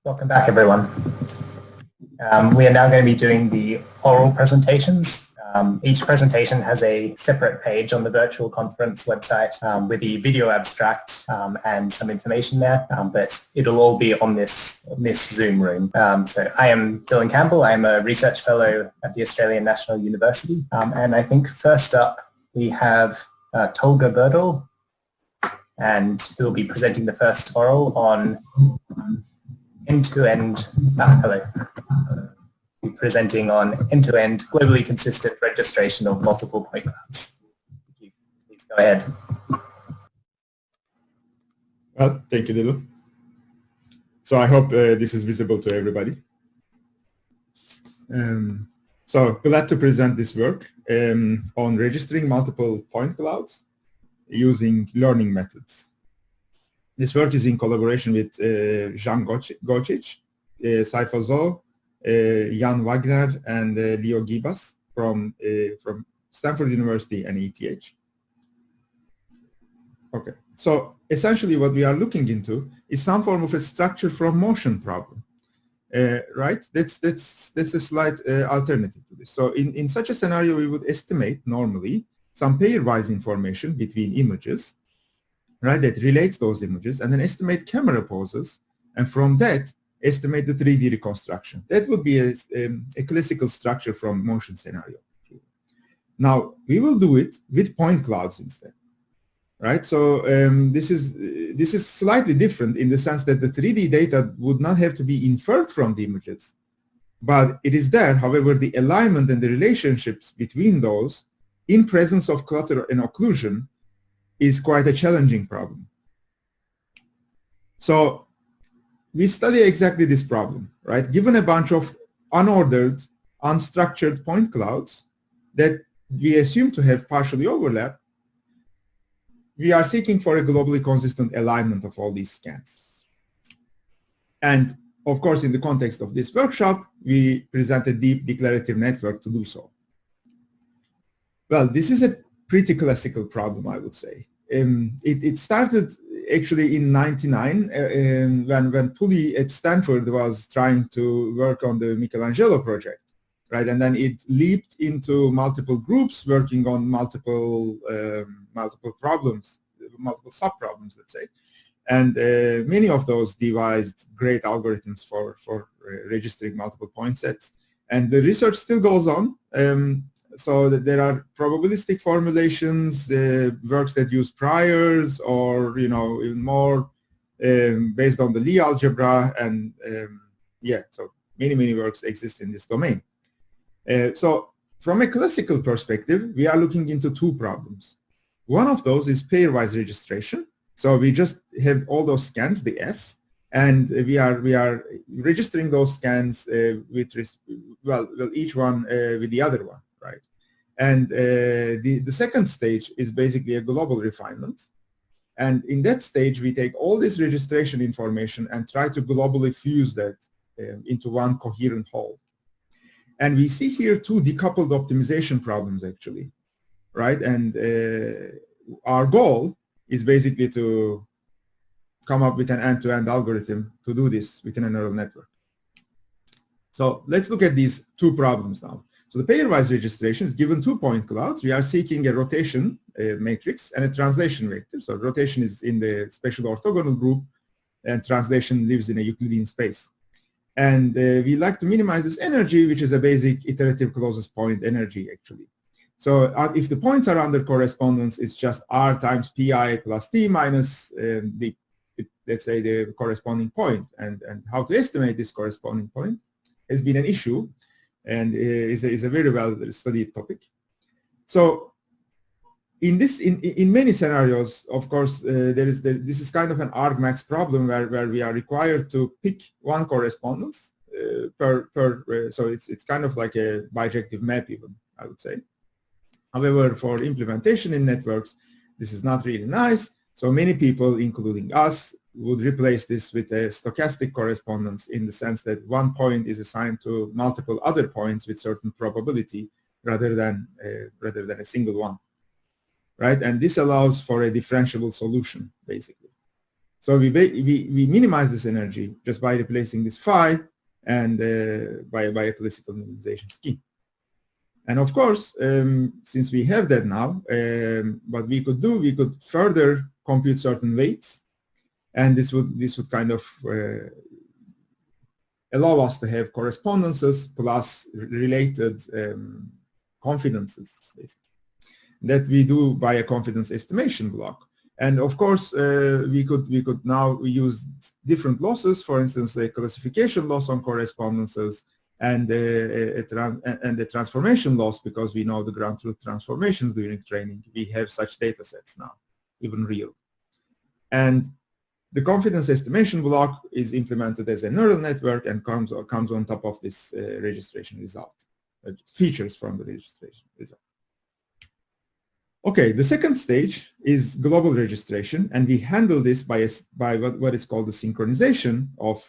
Welcome back, everyone. We are now going to be doing the oral presentations. Each presentation has a separate page on the virtual conference website with the video abstract and some information there, but it'll all be on this Zoom room. So I am Dylan Campbell. I'm a research fellow at the Australian National University. And I think first up we have Tolga Berdal, and who will be presenting the first oral on end-to-end, presenting on end-to-end globally consistent registration of multiple point clouds. Please go ahead. Well, thank you, Dylan. So I hope this is visible to everybody. So glad to present this work on registering multiple point clouds using learning methods. This work is in collaboration with Jan Gocic, Saifa Zhou, Jan Wagner, and Leo Gibas from Stanford University and ETH. Okay, so essentially what we are looking into is some form of a structure from motion problem, right? That's a slight alternative to this. So in such a scenario, we would estimate normally some pairwise information between images, right, that relates those images, and then estimate camera poses, and from that, estimate the 3D reconstruction. That would be a classical structure from motion scenario. Now, we will do it with point clouds instead, right? So this is slightly different in the sense that the 3D data would not have to be inferred from the images, but it is there. However, the alignment and the relationships between those in presence of clutter and occlusion is quite a challenging problem. So we study exactly this problem, right? Given a bunch of unordered, unstructured point clouds that we assume to have partially overlap, we are seeking for a globally consistent alignment of all these scans. And of course, in the context of this workshop, we present a deep declarative network to do so. Well, this is a pretty classical problem, I would say. It started actually in '99 when Puli at Stanford was trying to work on the Michelangelo project, right? And then it leaped into multiple groups working on multiple problems, multiple sub-problems, let's say. And many of those devised great algorithms for registering multiple point sets. And the research still goes on. So that there are probabilistic formulations, works that use priors, or even more based on the Lie algebra, and yeah, so many works exist in this domain. So from a classical perspective, we are looking into two problems. One of those is pairwise registration. So we just have all those scans, the S, and we are registering those scans with each one with the other one. Right, and the second stage is basically a global refinement, and in that stage we take all this registration information and try to globally fuse that into one coherent whole. And we see here two decoupled optimization problems actually, right? And our goal is basically to come up with an end-to-end algorithm to do this within a neural network. So let's look at these two problems now. So the pairwise registration is given 2 point clouds. We are seeking a rotation matrix and a translation vector. So rotation is in the special orthogonal group, and translation lives in a Euclidean space. And we like to minimize this energy, which is a basic iterative closest point energy, actually. So if the points are under correspondence, it's just R times pi plus t minus let's say the corresponding point. And how to estimate this corresponding point has been an issue, and is a very well studied topic. So in many scenarios, of course, this is kind of an argmax problem where we are required to pick one correspondence so it's kind of like a bijective map even, I would say. However, for implementation in networks, this is not really nice. So many people, including us, would replace this with a stochastic correspondence, in the sense that one point is assigned to multiple other points with certain probability rather than a single one, right? And this allows for a differentiable solution, basically. So we minimize this energy just by replacing this phi and by a classical minimization scheme. And of course, since we have that now, what we could do, we could further compute certain weights, and this would kind of allow us to have correspondences plus related confidences, basically, that we do by a confidence estimation block. And of course, we could now use different losses, for instance, a classification loss on correspondences and the transformation loss, because we know the ground truth transformations during training. We have such data sets now, even real. And the confidence estimation block is implemented as a neural network and comes on top of this registration result, features from the registration result. Okay, the second stage is global registration, and we handle this by what is called the synchronization of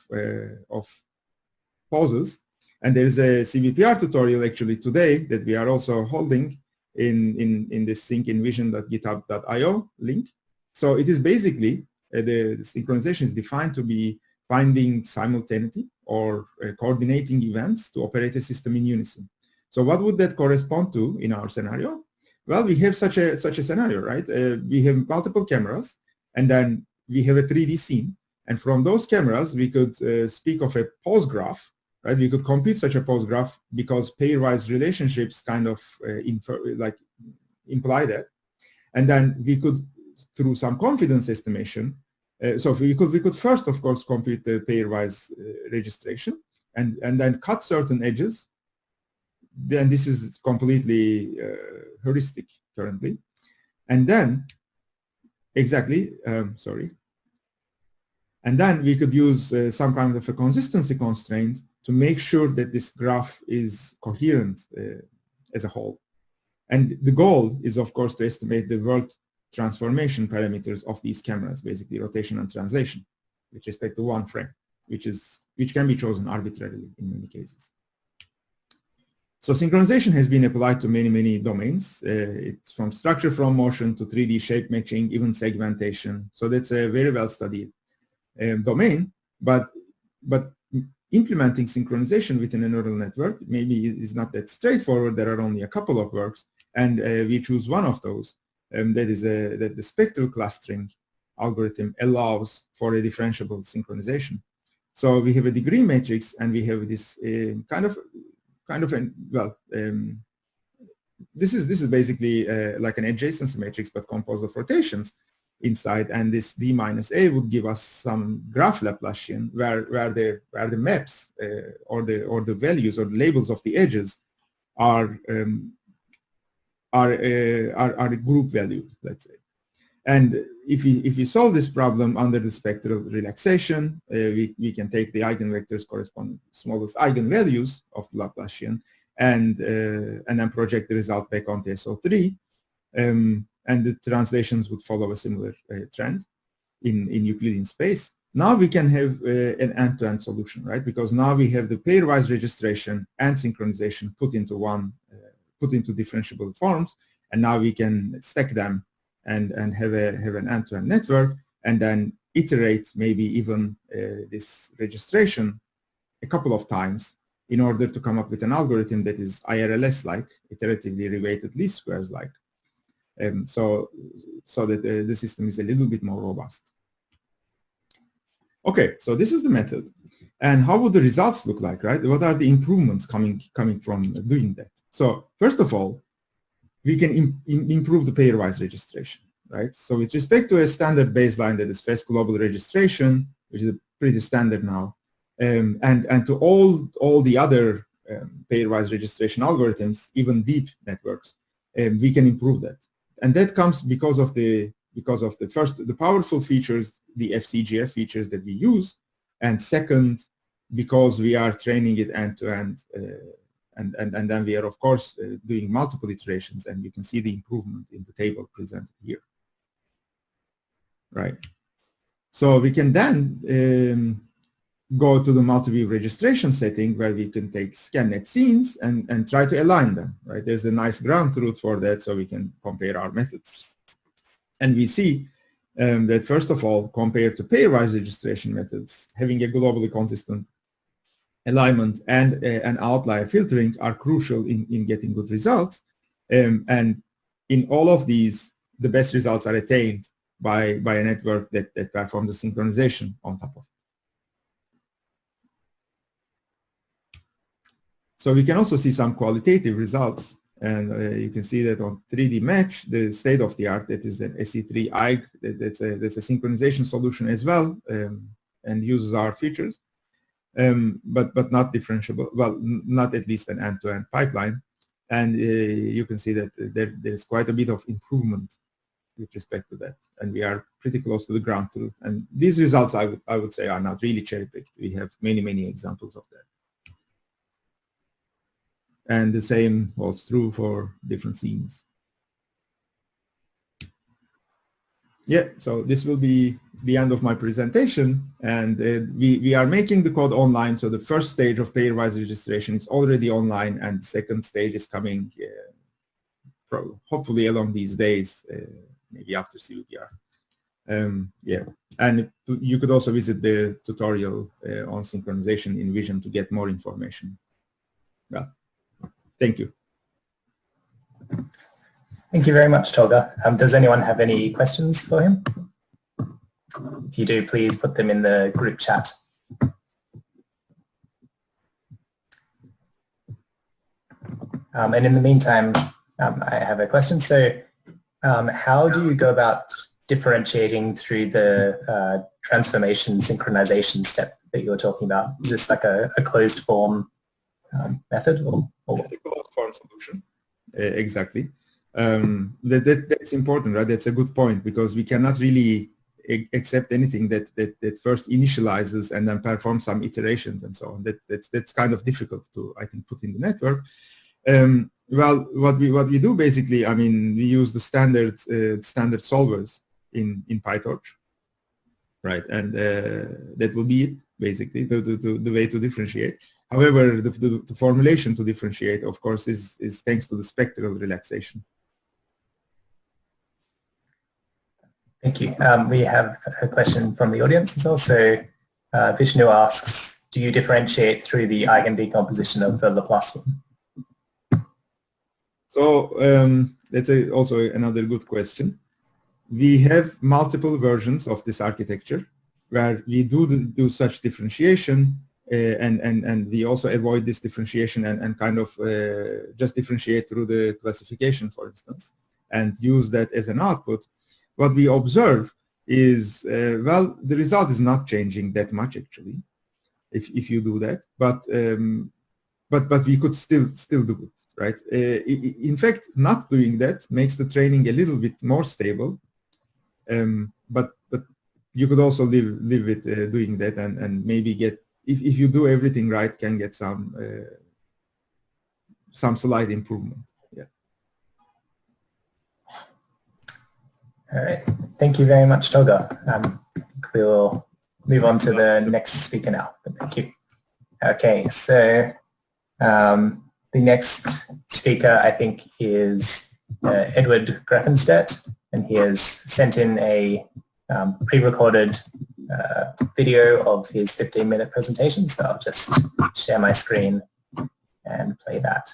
poses. And there's a CVPR tutorial actually today that we are also holding in this sync-in-vision.github.io link. So it is basically the synchronization is defined to be finding simultaneity or coordinating events to operate a system in unison. So what would that correspond to in our scenario? Well, we have such a scenario, right? We have multiple cameras, and then we have a 3D scene. And from those cameras, we could speak of a pose graph, right? We could compute such a pose graph because pairwise relationships kind of imply that. And then we could, through some confidence estimation, so we could first, of course, compute the pairwise registration and then cut certain edges. Then this is completely heuristic currently. And then, and then we could use some kind of a consistency constraint to make sure that this graph is coherent as a whole. And the goal is, of course, to estimate the world transformation parameters of these cameras, basically rotation and translation, with respect to one frame, which can be chosen arbitrarily in many cases. So synchronization has been applied to many, many domains. It's from structure from motion to 3D shape matching, even segmentation. So that's a very well studied domain, but implementing synchronization within a neural network maybe is not that straightforward. There are only a couple of works, and we choose one of those. That the spectral clustering algorithm allows for a differentiable synchronization. So we have a degree matrix, and we have this this is basically like an adjacency matrix, but composed of rotations inside, and this d minus a would give us some graph Laplacian where the maps or the values or the labels of the edges are group valued, let's say. And if we solve this problem under the spectral relaxation, we can take the eigenvectors corresponding to the smallest eigenvalues of the Laplacian and then project the result back onto SO3, and the translations would follow a similar trend in Euclidean space. Now we can have an end-to-end solution, right? Because now we have the pairwise registration and synchronization put into differentiable forms, and now we can stack them and have an end-to-end network, and then iterate maybe even this registration a couple of times in order to come up with an algorithm that is IRLS-like, iteratively reweighted least squares-like, so that the system is a little bit more robust. Okay, so this is the method. And how would the results look like, right? What are the improvements coming from doing that? So first of all, we can improve the pairwise registration, right? So with respect to a standard baseline that is fast global registration, which is pretty standard now, and to all the other pairwise registration algorithms, even deep networks, we can improve that. And that comes because of the powerful features, the FCGF features that we use, and second, because we are training it end to end, and then we are of course doing multiple iterations, and you can see the improvement in the table presented here, right? So we can then go to the multi-view registration setting where we can take ScanNet scenes and try to align them, right? There's a nice ground truth for that, so we can compare our methods. And we see that first of all, compared to pairwise registration methods, having a globally consistent alignment and an outlier filtering are crucial in getting good results. And in all of these, the best results are attained by a network that performs the synchronization on top of it. So we can also see some qualitative results, and you can see that on 3D Match, the state of the art, that is the SE3 IG, that's a synchronization solution as well, and uses our features, but not differentiable, well, not at least an end-to-end pipeline. And you can see that there's quite a bit of improvement with respect to that, and we are pretty close to the ground truth. And these results, I would say, are not really cherry-picked. We have many examples of that. And the same holds true for different scenes. Yeah, so this will be the end of my presentation, and we are making the code online. So the first stage of pairwise registration is already online, and the second stage is coming hopefully along these days, maybe after CVPR. Yeah, and you could also visit the tutorial on synchronization in Vision to get more information. Well, thank you. Thank you very much, Tolga. Does anyone have any questions for him? If you do, please put them in the group chat. And in the meantime, I have a question. So how do you go about differentiating through the transformation synchronization step that you were talking about? Is this like a closed form method? Or? A closed form solution, exactly. That's important, right? That's a good point, because we cannot really accept anything that first initializes and then performs some iterations and so on. That's kind of difficult to, I think, put in the network. Well, what we do basically, I mean, we use the standard solvers in PyTorch, right? And that will be it, basically, the way to differentiate. However, the formulation to differentiate, of course, is thanks to the spectral relaxation. Thank you. We have a question from the audience as well. So Vishnu asks, do you differentiate through the eigendecomposition of the Laplace one? So that's also another good question. We have multiple versions of this architecture where we do such differentiation, and we also avoid this differentiation and kind of just differentiate through the classification, for instance, and use that as an output. What we observe is, well, the result is not changing that much, actually, if you do that, but we could still do it, right? In fact, not doing that makes the training a little bit more stable, but you could also live with doing that and maybe get, if you do everything right, can get some slight improvement. Yeah. All right. Thank you very much, Tolga. I think we will move on to the next speaker now. But thank you. Okay, so the next speaker, I think, is Edward Greffenstedt, and he has sent in a pre-recorded video of his 15-minute presentation. So I'll just share my screen and play that.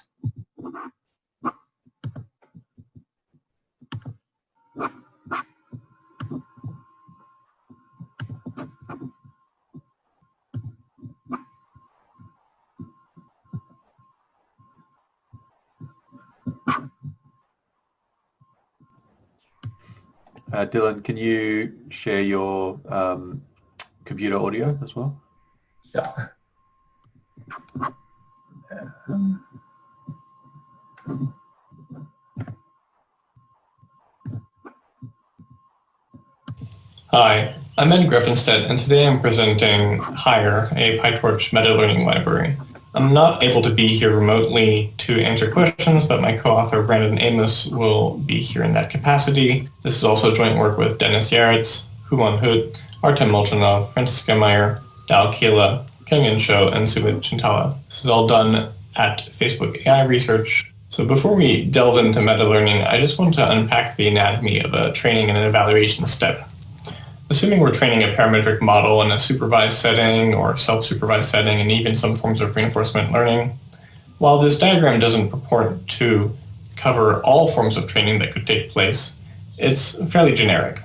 Dylan, can you share your computer audio as well? Sure. Hi, I'm Ed Greffenstedt, and today I'm presenting Higher, a PyTorch meta-learning library. I'm not able to be here remotely to answer questions, but my co-author Brandon Amos will be here in that capacity. This is also joint work with Dennis Yaretz, Human Hood, Artem Molchanov, Francisca Meyer, Dal Kila, Kyungin Cho, and Sumit Chintala. This is all done at Facebook AI Research. So before we delve into meta-learning, I just want to unpack the anatomy of a training and an evaluation step. assuming we're training a parametric model in a supervised setting or self-supervised setting and even some forms of reinforcement learning, while this diagram doesn't purport to cover all forms of training that could take place, it's fairly generic.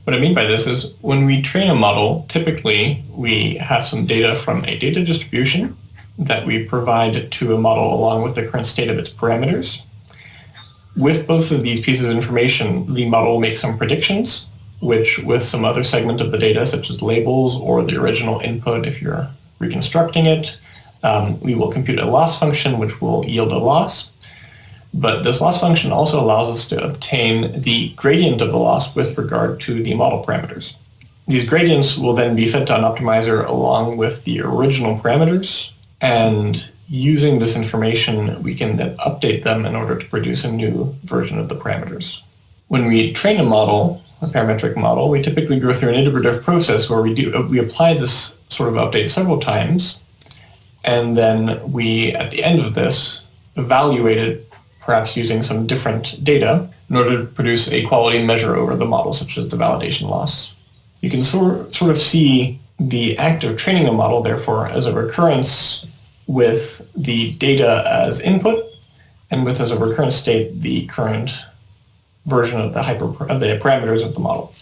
What I mean by this is when we train a model, typically we have some data from a data distribution that we provide to a model along with the current state of its parameters. With both of these pieces of information, the model will make some predictions, which with some other segment of the data, such as labels or the original input if you're reconstructing it, we will compute a loss function which will yield a loss. But this loss function also allows us to obtain the gradient of the loss with regard to the model parameters. These gradients will then be fed to an optimizer along with the original parameters, and using this information, we can then update them in order to produce a new version of the parameters. When we train a model, a parametric model, we typically go through an iterative process where we apply this sort of update several times, and then we, at the end of this, evaluate it, perhaps using some different data, in order to produce a quality measure over the model, such as the validation loss. You can sort of see the act of training a model, therefore, as a recurrence with the data as input, and with as a recurrent state the current version of the parameters of the model.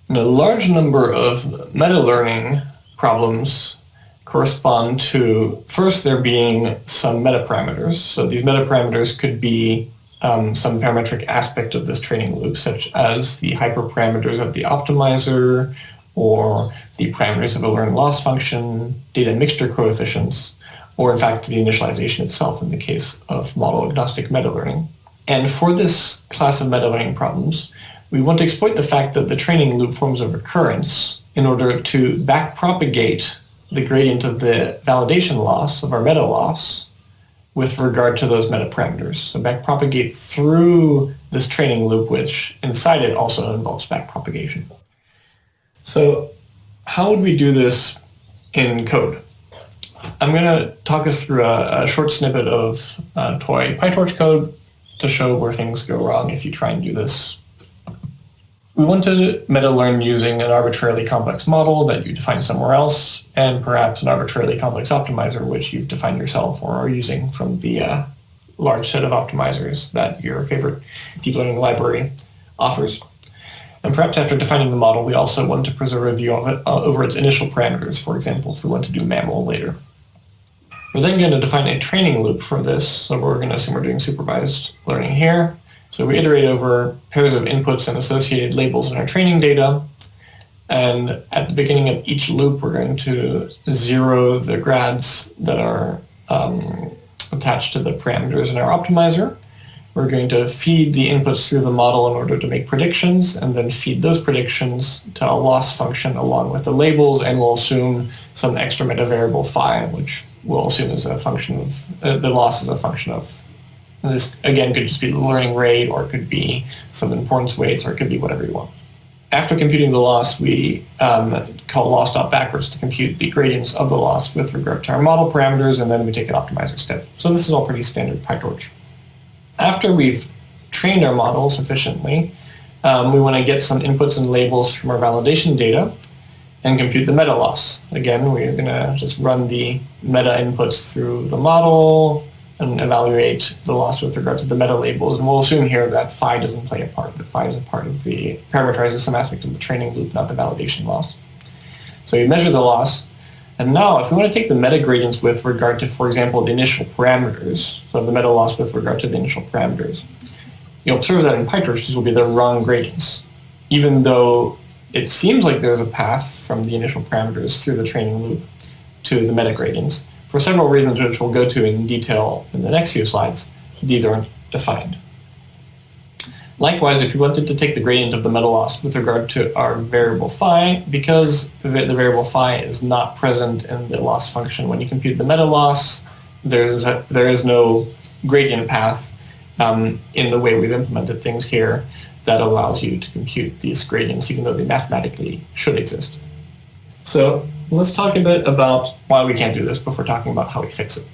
And a large number of meta-learning problems correspond to, first, there being some metaparameters. So these metaparameters could be some parametric aspect of this training loop, such as the hyperparameters of the optimizer, or the parameters of a learn loss function, data mixture coefficients, or in fact the initialization itself in the case of model agnostic meta-learning. And for this class of meta-learning problems, we want to exploit the fact that the training loop forms a recurrence in order to backpropagate the gradient of the validation loss of our meta loss with regard to those metaparameters. So backpropagate through this training loop, which inside it also involves backpropagation. So how would we do this in code? I'm going to talk us through a short snippet of toy PyTorch code to show where things go wrong if you try and do this. We want to meta-learn using an arbitrarily complex model that you define somewhere else, and perhaps an arbitrarily complex optimizer which you've defined yourself or are using from the large set of optimizers that your favorite deep learning library offers. And perhaps after defining the model, we also want to preserve a view of it over its initial parameters, for example, if we want to do mammal later. We're then going to define a training loop for this, so we're going to assume we're doing supervised learning here. So we iterate over pairs of inputs and associated labels in our training data, and at the beginning of each loop, we're going to zero the grads that are attached to the parameters in our optimizer. We're going to feed the inputs through the model in order to make predictions, and then feed those predictions to a loss function along with the labels, and we'll assume some extra meta variable phi, which we'll assume is a function of, the loss is a function of. And this, again, could just be the learning rate, or it could be some importance weights, or it could be whatever you want. After computing the loss, we call loss.backwards to compute the gradients of the loss with regard to our model parameters, and then we take an optimizer step. So this is all pretty standard PyTorch. After we've trained our model sufficiently, we want to get some inputs and labels from our validation data and compute the meta loss. Again, we're going to just run the meta inputs through the model and evaluate the loss with regard to the meta labels. And we'll assume here that phi doesn't play a part, that phi is a part of the, parameterizes some aspect of the training loop, not the validation loss. So you measure the loss. And now if we want to take the meta gradients with regard to, for example, the initial parameters, so the meta loss with regard to the initial parameters, you'll observe that in PyTorch these will be the wrong gradients, even though it seems like there's a path from the initial parameters through the training loop to the meta gradients. For several reasons which we'll go to in detail in the next few slides, these aren't defined. Likewise, if we wanted to take the gradient of the meta loss with regard to our variable phi, because the variable phi is not present in the loss function when you compute the meta loss, there is no gradient path in the way we've implemented things here that allows you to compute these gradients, even though they mathematically should exist. So let's talk a bit about why we can't do this before talking about how we fix it.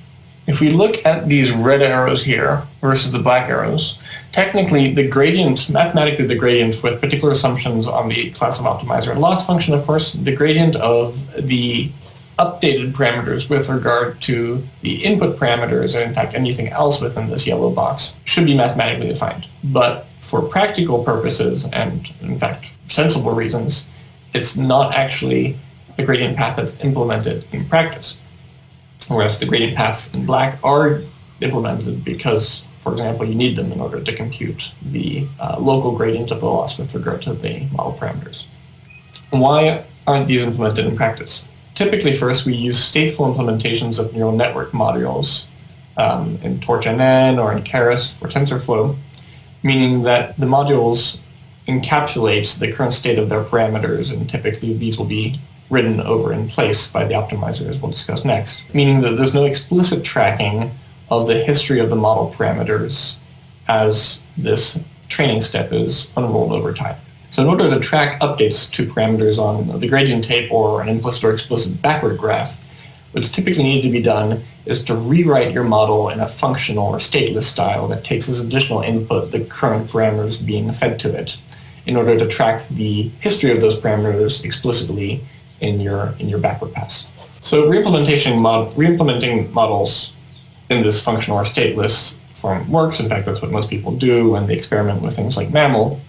If we look at these red arrows here versus the black arrows, technically the gradient, mathematically the gradient with particular assumptions on the class of optimizer and loss function, of course, the gradient of the updated parameters with regard to the input parameters, and in fact anything else within this yellow box, should be mathematically defined. But for practical purposes, and in fact sensible reasons, it's not actually the gradient path that's implemented in practice. Whereas the gradient paths in black are implemented because, for example, you need them in order to compute the local gradient of the loss with regard to the model parameters. Why aren't these implemented in practice? Typically, first, we use stateful implementations of neural network modules in TorchNN or in Keras for TensorFlow, meaning that the modules encapsulate the current state of their parameters, and typically these will be written over in place by the optimizer, as we'll discuss next, meaning that there's no explicit tracking of the history of the model parameters as this training step is unrolled over time. So in order to track updates to parameters on the gradient tape or an implicit or explicit backward graph, what's typically needed to be done is to rewrite your model in a functional or stateless style that takes as additional input the current parameters being fed to it in order to track the history of those parameters explicitly in your backward pass. So reimplementing models in this functional or stateless form works. In fact, that's what most people do when they experiment with things like MAML.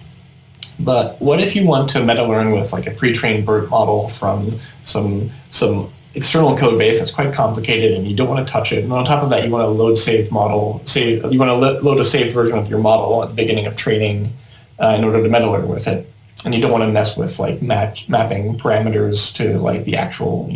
But what if you want to meta-learn with like a pre-trained BERT model from some external code base that's quite complicated and you don't want to touch it, and on top of that you want to load saved model, you want to load a saved version of your model at the beginning of training in order to meta-learn with it, and you don't want to mess with like mapping parameters to like the actual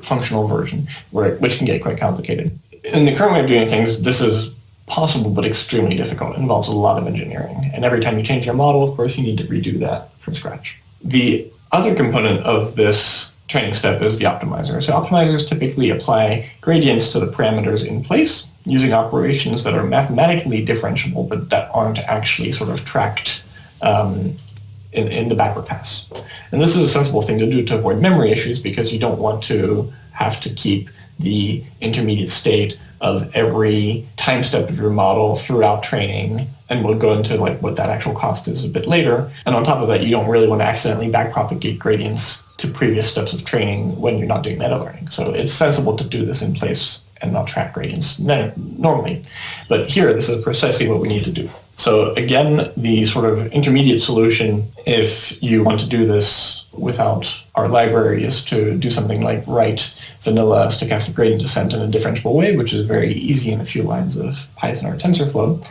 functional version, which can get quite complicated. In the current way of doing things, this is possible but extremely difficult. It involves a lot of engineering, and every time you change your model, of course, you need to redo that from scratch. The other component of this training step is the optimizer. So optimizers typically apply gradients to the parameters in place using operations that are mathematically differentiable but that aren't actually sort of tracked in the backward pass. And this is a sensible thing to do to avoid memory issues, because you don't want to have to keep the intermediate state of every time step of your model throughout training, and we'll go into like what that actual cost is a bit later. And on top of that, you don't really want to accidentally backpropagate gradients to previous steps of training when you're not doing meta-learning. So it's sensible to do this in place and not track gradients normally. But here, this is precisely what we need to do. So again, the sort of intermediate solution, if you want to do this without our library, is to do something like write vanilla stochastic gradient descent in a differentiable way, which is very easy in a few lines of Python or TensorFlow.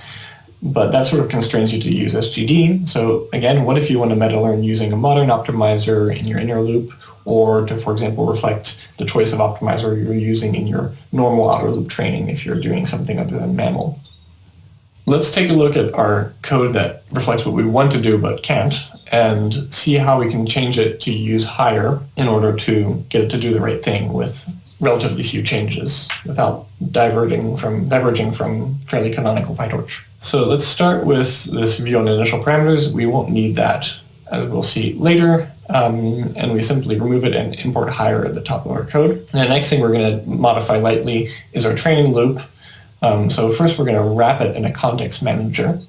But that sort of constrains you to use SGD. So again, what if you want to meta-learn using a modern optimizer in your inner loop, or to, for example, reflect the choice of optimizer you're using in your normal outer loop training if you're doing something other than MAML. Let's take a look at our code that reflects what we want to do but can't, and see how we can change it to use higher in order to get it to do the right thing with relatively few changes without diverging from fairly canonical PyTorch. So let's start with this view on initial parameters. We won't need that, as we'll see later, and we simply remove it and import higher at the top of our code. And the next thing we're going to modify lightly is our training loop. So first we're going to wrap it in a context manager,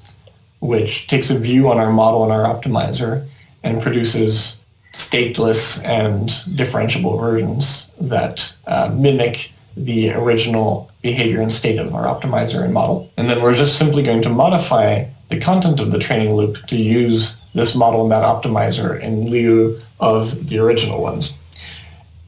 which takes a view on our model and our optimizer and produces stateless and differentiable versions that mimic the original behavior and state of our optimizer and model. And then we're just simply going to modify the content of the training loop to use this model and that optimizer in lieu of the original ones.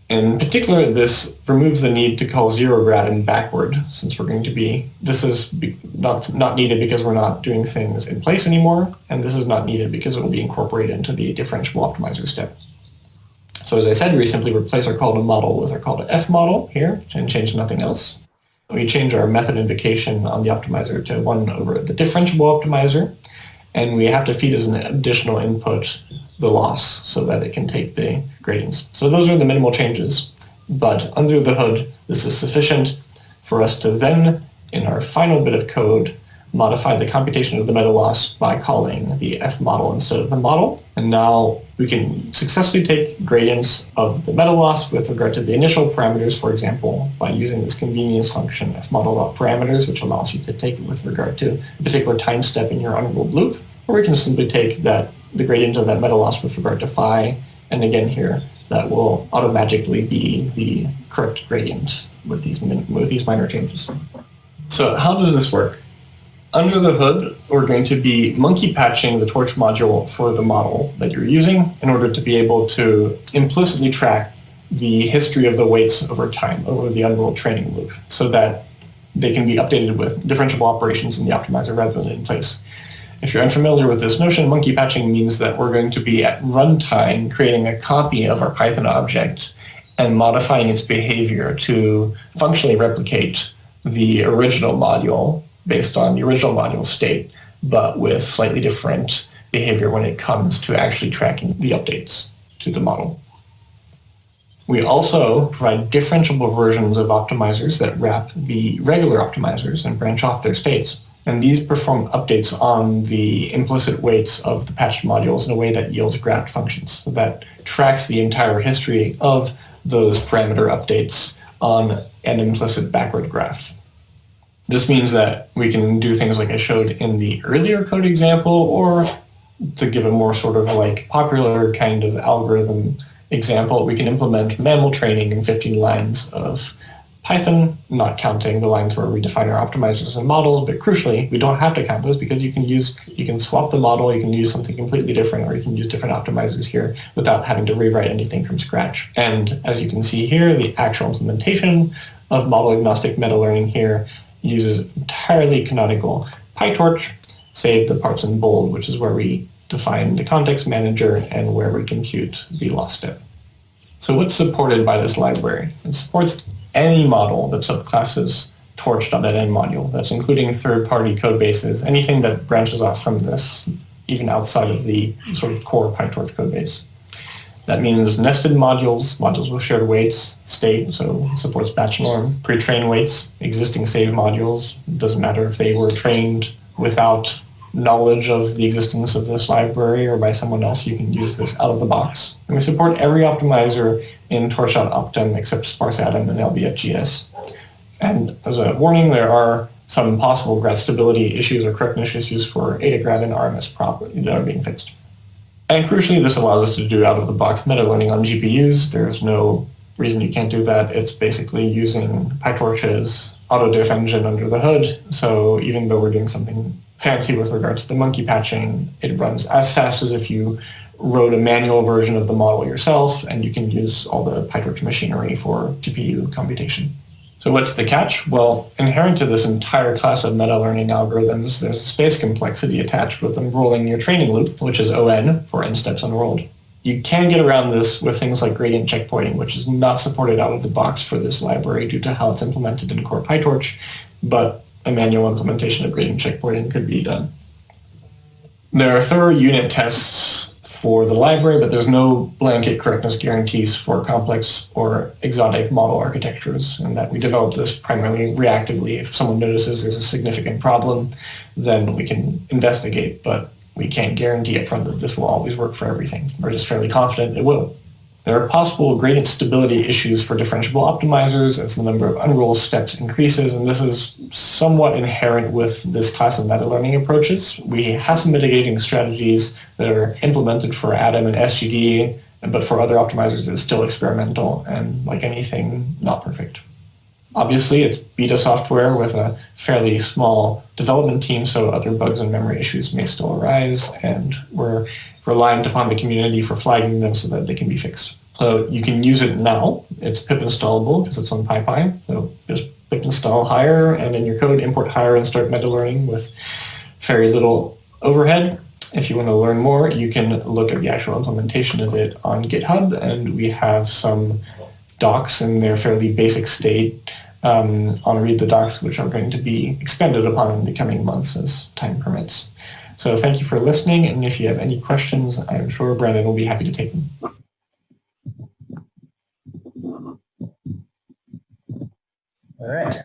In particular, this removes the need to call zero grad in backward, since we're going to be, this is not needed because we're not doing things in place anymore, and this is not needed because it will be incorporated into the differentiable optimizer step. So as I said, we simply replace our call to model with our call to f model here and change nothing else. We change our method invocation on the optimizer to 1 over the differentiable optimizer, and we have to feed as an additional input the loss so that it can take the gradients. So those are the minimal changes, but under the hood, this is sufficient for us to then, in our final bit of code, modified the computation of the meta loss by calling the f model instead of the model. And now we can successfully take gradients of the meta loss with regard to the initial parameters, for example, by using this convenience function fModel.parameters, which allows you to take it with regard to a particular time step in your unruled loop. Or we can simply take the gradient of that meta loss with regard to phi, and again here, that will automatically be the correct gradient with these minor changes. So how does this work? Under the hood, we're going to be monkey patching the torch module for the model that you're using in order to be able to implicitly track the history of the weights over time, over the unruled training loop, so that they can be updated with differentiable operations in the optimizer rather than in place. If you're unfamiliar with this notion, monkey patching means that we're going to be at runtime creating a copy of our Python object and modifying its behavior to functionally replicate the original module based on the original module state, but with slightly different behavior when it comes to actually tracking the updates to the model. We also provide differentiable versions of optimizers that wrap the regular optimizers and branch off their states. And these perform updates on the implicit weights of the patched modules in a way that yields graph functions. So that tracks the entire history of those parameter updates on an implicit backward graph. This means that we can do things like I showed in the earlier code example, or to give a more sort of like popular kind of algorithm example, we can implement mammal training in 15 lines of Python, not counting the lines where we define our optimizers and models, but crucially, we don't have to count those because you can swap the model, you can use something completely different, or you can use different optimizers here without having to rewrite anything from scratch. And as you can see here, the actual implementation of model agnostic meta learning here uses entirely canonical PyTorch, save the parts in bold, which is where we define the context manager and where we compute the loss step. So what's supported by this library? It supports any model that subclasses torch.nn module. That's including third-party code bases, anything that branches off from this, even outside of the sort of core PyTorch code base. That means nested modules, modules with shared weights, state, so it supports batch norm, pre-trained weights, existing save modules. It doesn't matter if they were trained without knowledge of the existence of this library or by someone else, you can use this out of the box. And we support every optimizer in torch.optim except sparse-atom and LBFGS. And as a warning, there are some possible grad stability issues or correctness issues for AdaGrad and RMS prop that are being fixed. And crucially, this allows us to do out-of-the-box meta-learning on GPUs. There's no reason you can't do that. It's basically using PyTorch's autodiff engine under the hood. So even though we're doing something fancy with regards to the monkey patching, it runs as fast as if you wrote a manual version of the model yourself, and you can use all the PyTorch machinery for GPU computation. So what's the catch? Well, inherent to this entire class of meta-learning algorithms, there's a space complexity attached with unrolling your training loop, which is ON for n steps unrolled. You can get around this with things like gradient checkpointing, which is not supported out of the box for this library due to how it's implemented in core PyTorch, but a manual implementation of gradient checkpointing could be done. There are thorough unit tests for the library, but there's no blanket correctness guarantees for complex or exotic model architectures, and that we develop this primarily reactively. If someone notices there's a significant problem, then we can investigate, but we can't guarantee upfront that this will always work for everything. We're just fairly confident it will. There are possible gradient stability issues for differentiable optimizers as the number of unrolled steps increases, and this is somewhat inherent with this class of meta-learning approaches. We have some mitigating strategies that are implemented for ADAM and SGD, but for other optimizers it's still experimental and, like anything, not perfect. Obviously, it's beta software with a fairly small development team, so other bugs and memory issues may still arise, and we're reliant upon the community for flagging them so that they can be fixed. So you can use it now. It's pip installable because it's on PyPy. So just pip install hire, and in your code import hire and start meta-learning with very little overhead. If you want to learn more, you can look at the actual implementation of it on GitHub, and we have some docs in their fairly basic state on Read the Docs, which are going to be expanded upon in the coming months as time permits. So thank you for listening, and if you have any questions, I'm sure Brandon will be happy to take them. All right.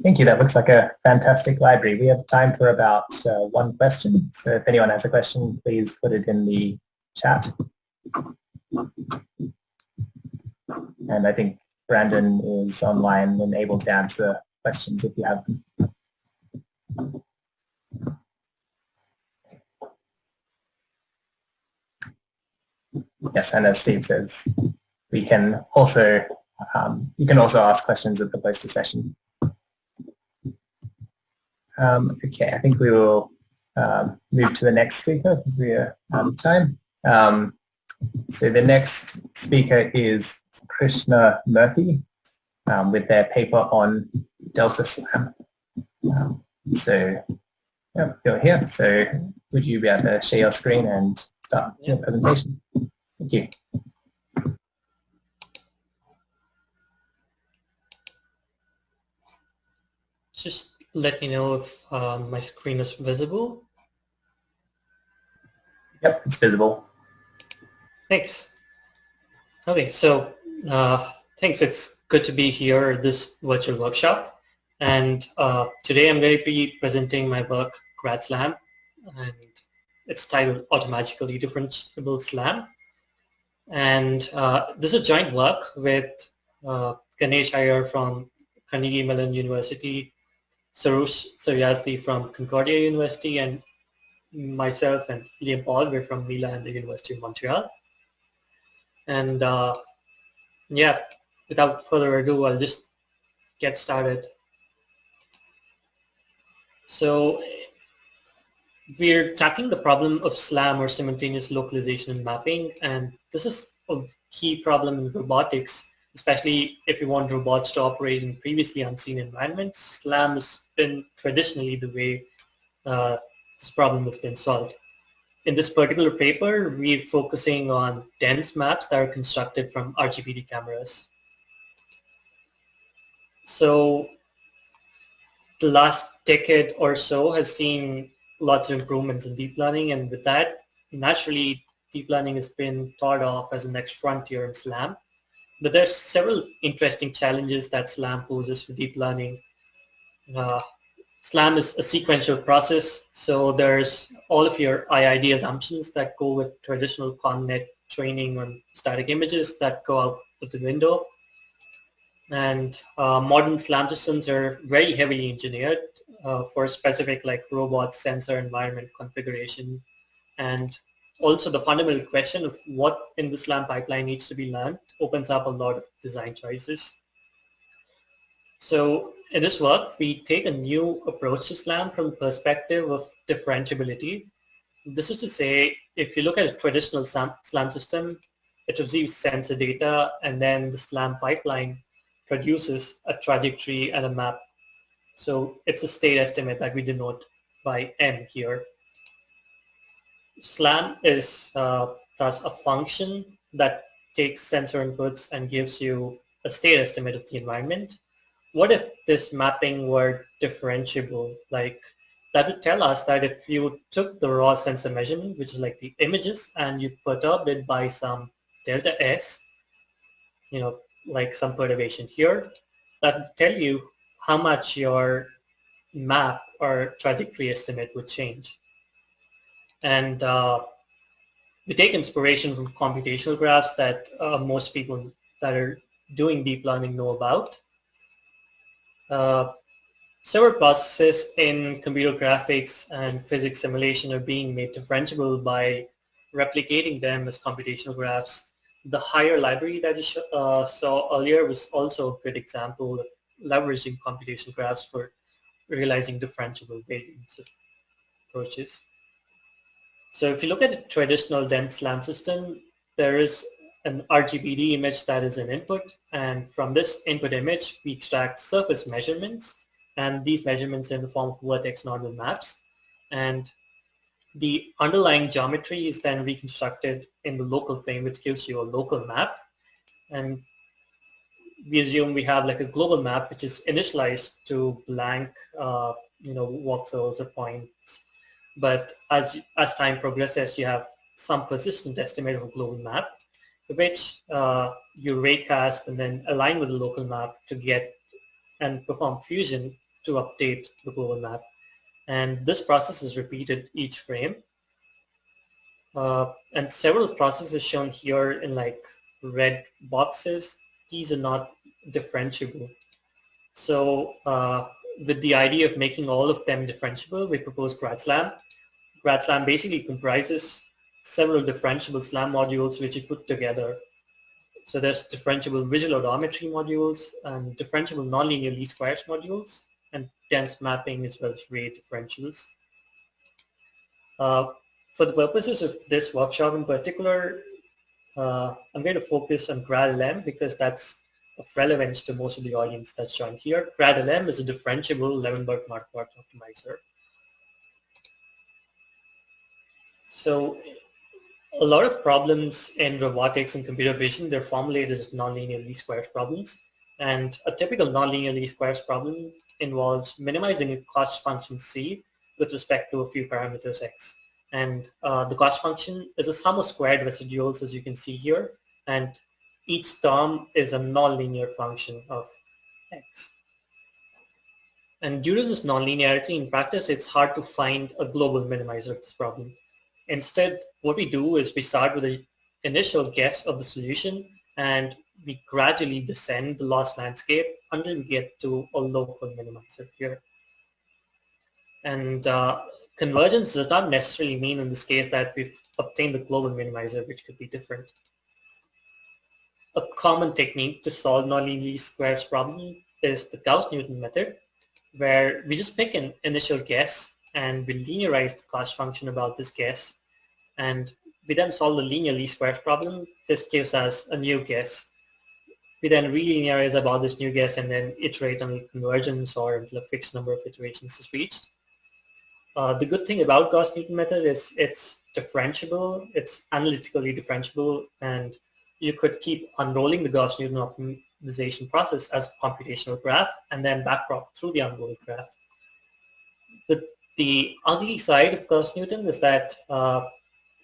Thank you. That looks like a fantastic library. We have time for about one question. So if anyone has a question, please put it in the chat. And I think Brandon is online and able to answer questions if you have them. Yes, and as Steve says, we can also you can also ask questions at the poster session. Okay, I think we will move to the next speaker because we are out of time. So the next speaker is Krishna Murthy with their paper on Delta Slam. So yeah, you're here. So would you be able to share your screen and start your presentation? Thank you. Just let me know if my screen is visible. Yep, it's visible. Thanks. Okay, so thanks. It's good to be here at this virtual workshop. And today I'm going to be presenting my work, Grad Slam, and it's titled Automatically Differentiable Slam. And this is joint work with Ganesh Iyer from Carnegie Mellon University, Sarush Suryasthi from Concordia University, and myself and Liam Paul, we're from Mila and the University of Montreal. And yeah, without further ado, I'll just get started. So we're tackling the problem of SLAM, or simultaneous localization and mapping, and this is a key problem in robotics, especially if you want robots to operate in previously unseen environments. SLAM has been traditionally the way this problem has been solved. In this particular paper, we're focusing on dense maps that are constructed from RGPD cameras. So the last decade or so has seen lots of improvements in deep learning, and with that, naturally, deep learning has been thought of as the next frontier in SLAM. But there's several interesting challenges that SLAM poses for deep learning. SLAM is a sequential process, so there's all of your IID assumptions that go with traditional ConvNet training on static images that go out of the window. And modern SLAM systems are very heavily engineered for specific like robot sensor environment configuration. And also the fundamental question of what in the SLAM pipeline needs to be learned opens up a lot of design choices. So in this work, we take a new approach to SLAM from the perspective of differentiability. This is to say, if you look at a traditional SLAM system, it receives sensor data, and then the SLAM pipeline produces a trajectory and a map. So it's a state estimate that we denote by M here. SLAM is thus a function that takes sensor inputs and gives you a state estimate of the environment. What if this mapping were differentiable? Like, that would tell us that if you took the raw sensor measurement, which is like the images, and you perturbed it by some delta S, like some perturbation here, that would tell you how much your map or trajectory estimate would change. And we take inspiration from computational graphs that most people that are doing deep learning know about. Several processes in computer graphics and physics simulation are being made differentiable by replicating them as computational graphs. The higher library that you saw earlier was also a good example of leveraging computational graphs for realizing differentiable variance approaches. So if you look at a traditional dense SLAM system, there is an RGPD image that is an input, and from this input image, we extract surface measurements, and these measurements are in the form of vertex nodal maps. And the underlying geometry is then reconstructed in the local frame, which gives you a local map. And we assume we have like a global map, which is initialized to blank, voxels or points. But as time progresses, you have some persistent estimate of a global map, which you raycast and then align with the local map to get and perform fusion to update the global map. And this process is repeated each frame. And several processes shown here in like red boxes, these are not differentiable. So with the idea of making all of them differentiable, we propose GradSlam. GradSlam basically comprises several differentiable SLAM modules which you put together. So there's differentiable visual odometry modules and differentiable nonlinear least squares modules and dense mapping as well as ray differentials. For the purposes of this workshop in particular, I'm going to focus on GradLM because that's of relevance to most of the audience that's joined here. GradLM is a differentiable Levenberg-Marquardt optimizer. So a lot of problems in robotics and computer vision, they're formulated as nonlinear least squares problems. And a typical nonlinear least squares problem involves minimizing a cost function C with respect to a few parameters X. And the cost function is a sum of squared residuals, as you can see here. And each term is a nonlinear function of X. And due to this nonlinearity in practice, it's hard to find a global minimizer of this problem. Instead, what we do is we start with an initial guess of the solution and we gradually descend the loss landscape until we get to a local minimizer here. And convergence does not necessarily mean in this case that we've obtained the global minimizer, which could be different. A common technique to solve nonlinear least squares problem is the Gauss-Newton method, where we just pick an initial guess and we linearize the cost function about this guess. And we then solve the linear least squares problem. This gives us a new guess. We then relinearize about this new guess and then iterate on convergence or until a fixed number of iterations is reached. The good thing about Gauss-Newton method is it's differentiable, it's analytically differentiable, and you could keep unrolling the Gauss-Newton optimization process as a computational graph and then backprop through the unrolled graph. The ugly side of Gauss-Newton is that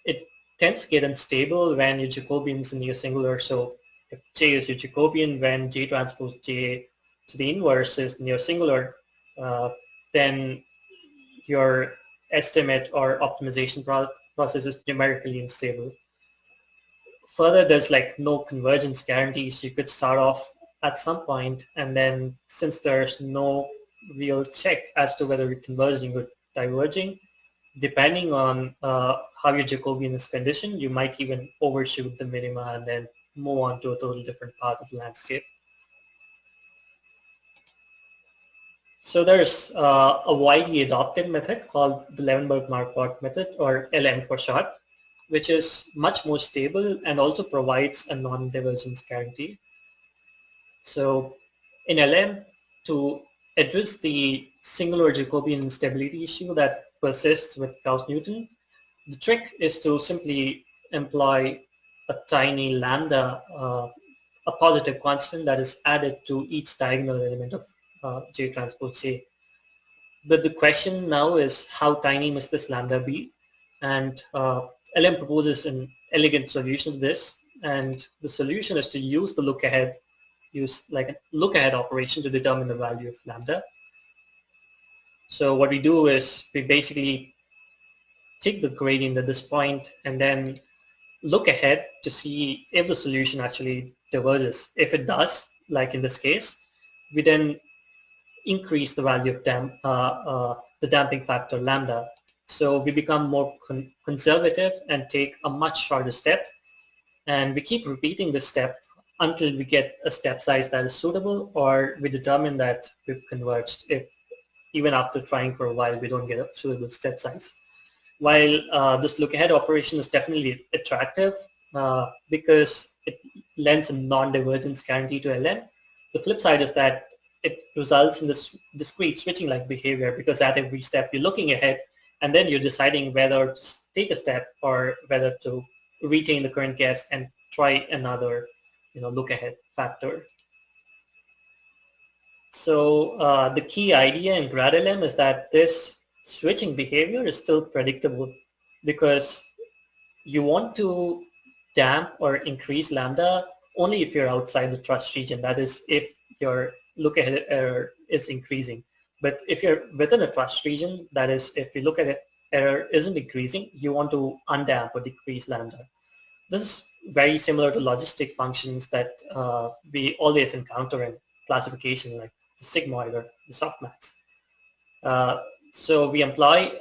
it tends to get unstable when your Jacobian is near singular. So if J is your Jacobian, when J transpose J to the inverse is near singular, then your estimate or optimization process is numerically unstable. Further, there's like no convergence guarantees. You could start off at some point, and then since there's no real check as to whether you're converging or diverging, depending on how your Jacobian is conditioned, you might even overshoot the minima and then move on to a totally different part of the landscape. So there's a widely adopted method called the Levenberg-Marquardt method, or LM for short, which is much more stable and also provides a non-divergence guarantee. So in LM, to address the singular Jacobian instability issue that persists with Gauss-Newton, the trick is to simply employ a tiny lambda, a positive constant that is added to each diagonal element of J transpose J. But the question now is how tiny must this lambda be? And LM proposes an elegant solution to this. And the solution is to use the look-ahead, use like a look-ahead operation to determine the value of lambda. So what we do is we basically take the gradient at this point and then look ahead to see if the solution actually diverges. If it does, like in this case, we then increase the value of the damping factor lambda. So we become more conservative and take a much shorter step. And we keep repeating this step until we get a step size that is suitable, or we determine that we've converged if even after trying for a while we don't get a suitable step size. While this look-ahead operation is definitely attractive because it lends a non-divergence guarantee to LM, the flip side is that it results in this discrete switching-like behavior, because at every step you're looking ahead and then you're deciding whether to take a step or whether to retain the current guess and try another look-ahead factor. So the key idea in GradLM is that this switching behavior is still predictable, because you want to damp or increase lambda only if you're outside the trust region. That is, if your look ahead error is increasing. But if you're within a trust region, that is, if you look at it, error isn't increasing, you want to undamp or decrease lambda. This is very similar to logistic functions that we always encounter in classification, like the sigmoid or the softmax. So we employ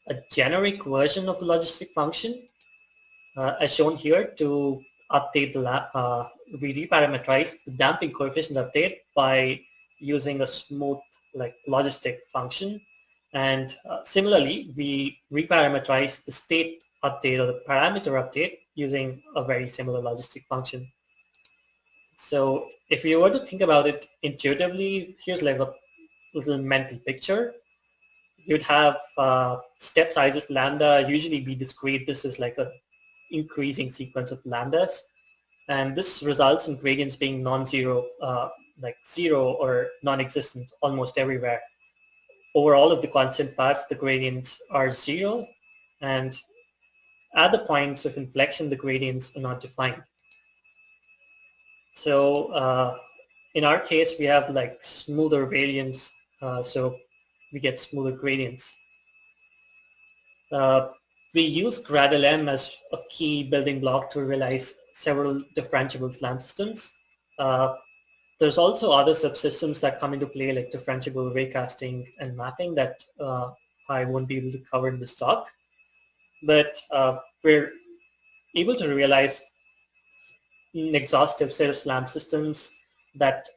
a generic version of the logistic function, as shown here, to update the we reparameterize the damping coefficient update by using a smooth like logistic function, and similarly we reparameterize the state update or the parameter update using a very similar logistic function. So if you were to think about it intuitively, here's like a little mental picture. You'd have step sizes lambda usually be discrete. This is like a increasing sequence of lambdas, and this results in gradients being non-zero, like zero or non-existent almost everywhere. Over all of the constant parts, the gradients are zero, and at the points of inflection, the gradients are not defined. So in our case, we have like smoother variants, so we get smoother gradients. We use GradLM as a key building block to realize several differentiable slam systems. There's also other subsystems that come into play, like differentiable raycasting and mapping, that I won't be able to cover in this talk. But we're able to realize an exhaustive set of SLAM systems that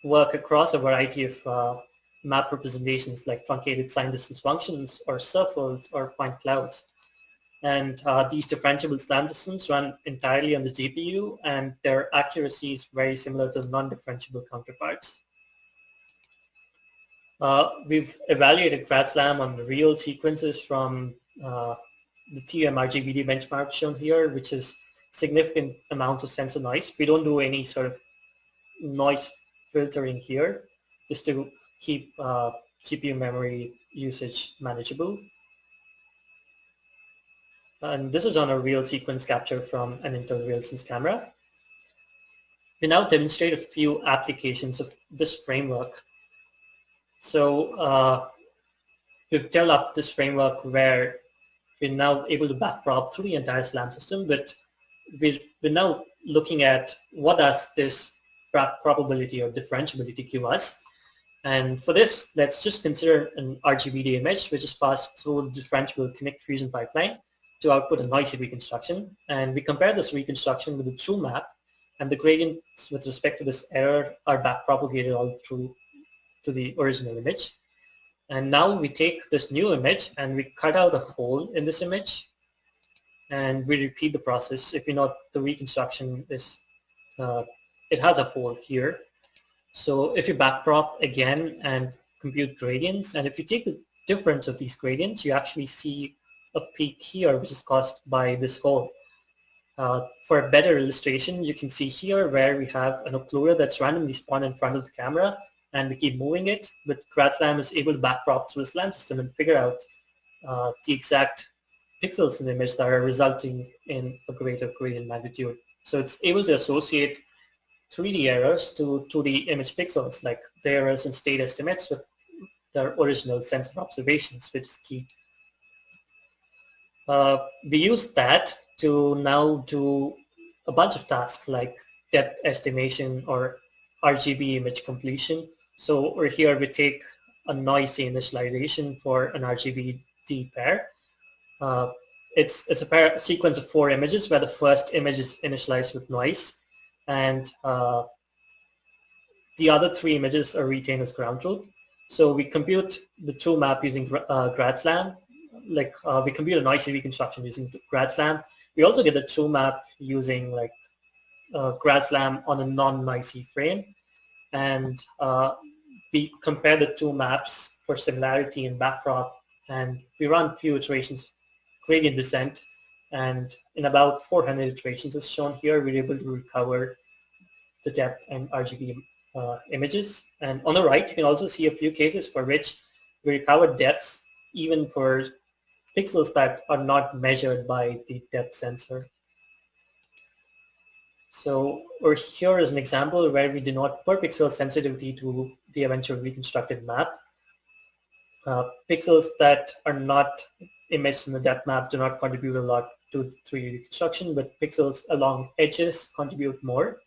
work across a variety of map representations, like truncated sign distance functions or circles or point clouds. And these differentiable SLAM systems run entirely on the GPU, and their accuracy is very similar to non-differentiable counterparts. We've evaluated GradSlam on real sequences from the TM RGBD benchmark shown here, which is significant amounts of sensor noise. We don't do any sort of noise filtering here, just to keep GPU memory usage manageable. And this is on a real sequence capture from an Intel RealSense camera. We now demonstrate a few applications of this framework. So we've developed this framework where we're now able to backprop through the entire SLAM system, but we're now looking at what does this probability or differentiability give us. And for this, let's just consider an RGBD image, which is passed through the differentiable connect fusion pipeline to output a noisy reconstruction. And we compare this reconstruction with the true map, and the gradients with respect to this error are backpropagated all through to the original image. And now we take this new image and we cut out a hole in this image, and we repeat the process. If you note, the reconstruction is, it has a hole here. So if you backprop again and compute gradients, and if you take the difference of these gradients, you actually see a peak here, which is caused by this hole. For a better illustration, you can see here where we have an occluder that's randomly spawned in front of the camera, and we keep moving it, but GradSlam is able to backprop through the SLAM system and figure out the exact pixels in the image that are resulting in a greater gradient magnitude. So it's able to associate 3D errors to 2D image pixels, like the errors in state estimates with their original sensor observations, which is key. We use that to now do a bunch of tasks like depth estimation or RGB image completion. So over here we take a noisy initialization for an RGBD pair. It's a sequence of 4 images where the first image is initialized with noise, and the other 3 images are retained as ground truth. So we compute the true map using GradSlam. Like we compute a noisy reconstruction using GradSlam. We also get the true map using like GradSlam on a non-noisy frame, and we compare the 2 maps for similarity and backprop, and we run few iterations gradient descent, and in about 400 iterations as shown here, we're able to recover the depth and RGB images. And on the right, you can also see a few cases for which we recover depths even for pixels that are not measured by the depth sensor. So, or here is an example where we denote per pixel sensitivity to the eventual reconstructed map. Pixels that are not imaged in the depth map do not contribute a lot to 3D reconstruction, but pixels along edges contribute more.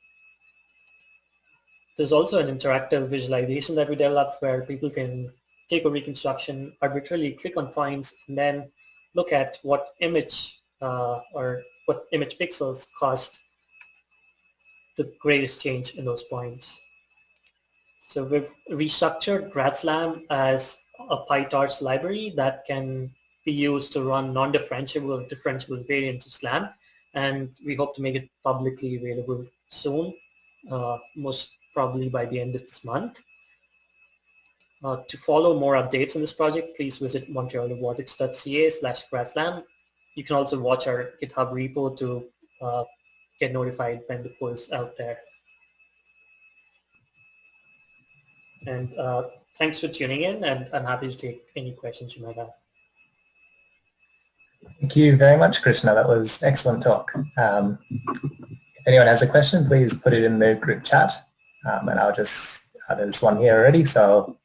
There's also an interactive visualization that we developed where people can take a reconstruction, arbitrarily click on points, and then look at what image or what image pixels caused the greatest change in those points. So we've restructured GradSlam as a PyTorch library that can be used to run non-differentiable or differentiable variants of SLAM, and we hope to make it publicly available soon, most probably by the end of this month. To follow more updates on this project, please visit montrealrobotics.ca/GradSlam. You can also watch our GitHub repo to get notified when the code is out there. And thanks for tuning in, and I'm happy to take any questions you might have. Thank you very much, Krishna. That was excellent talk. If anyone has a question, please put it in the group chat. And I'll just, there's one here already, so I'll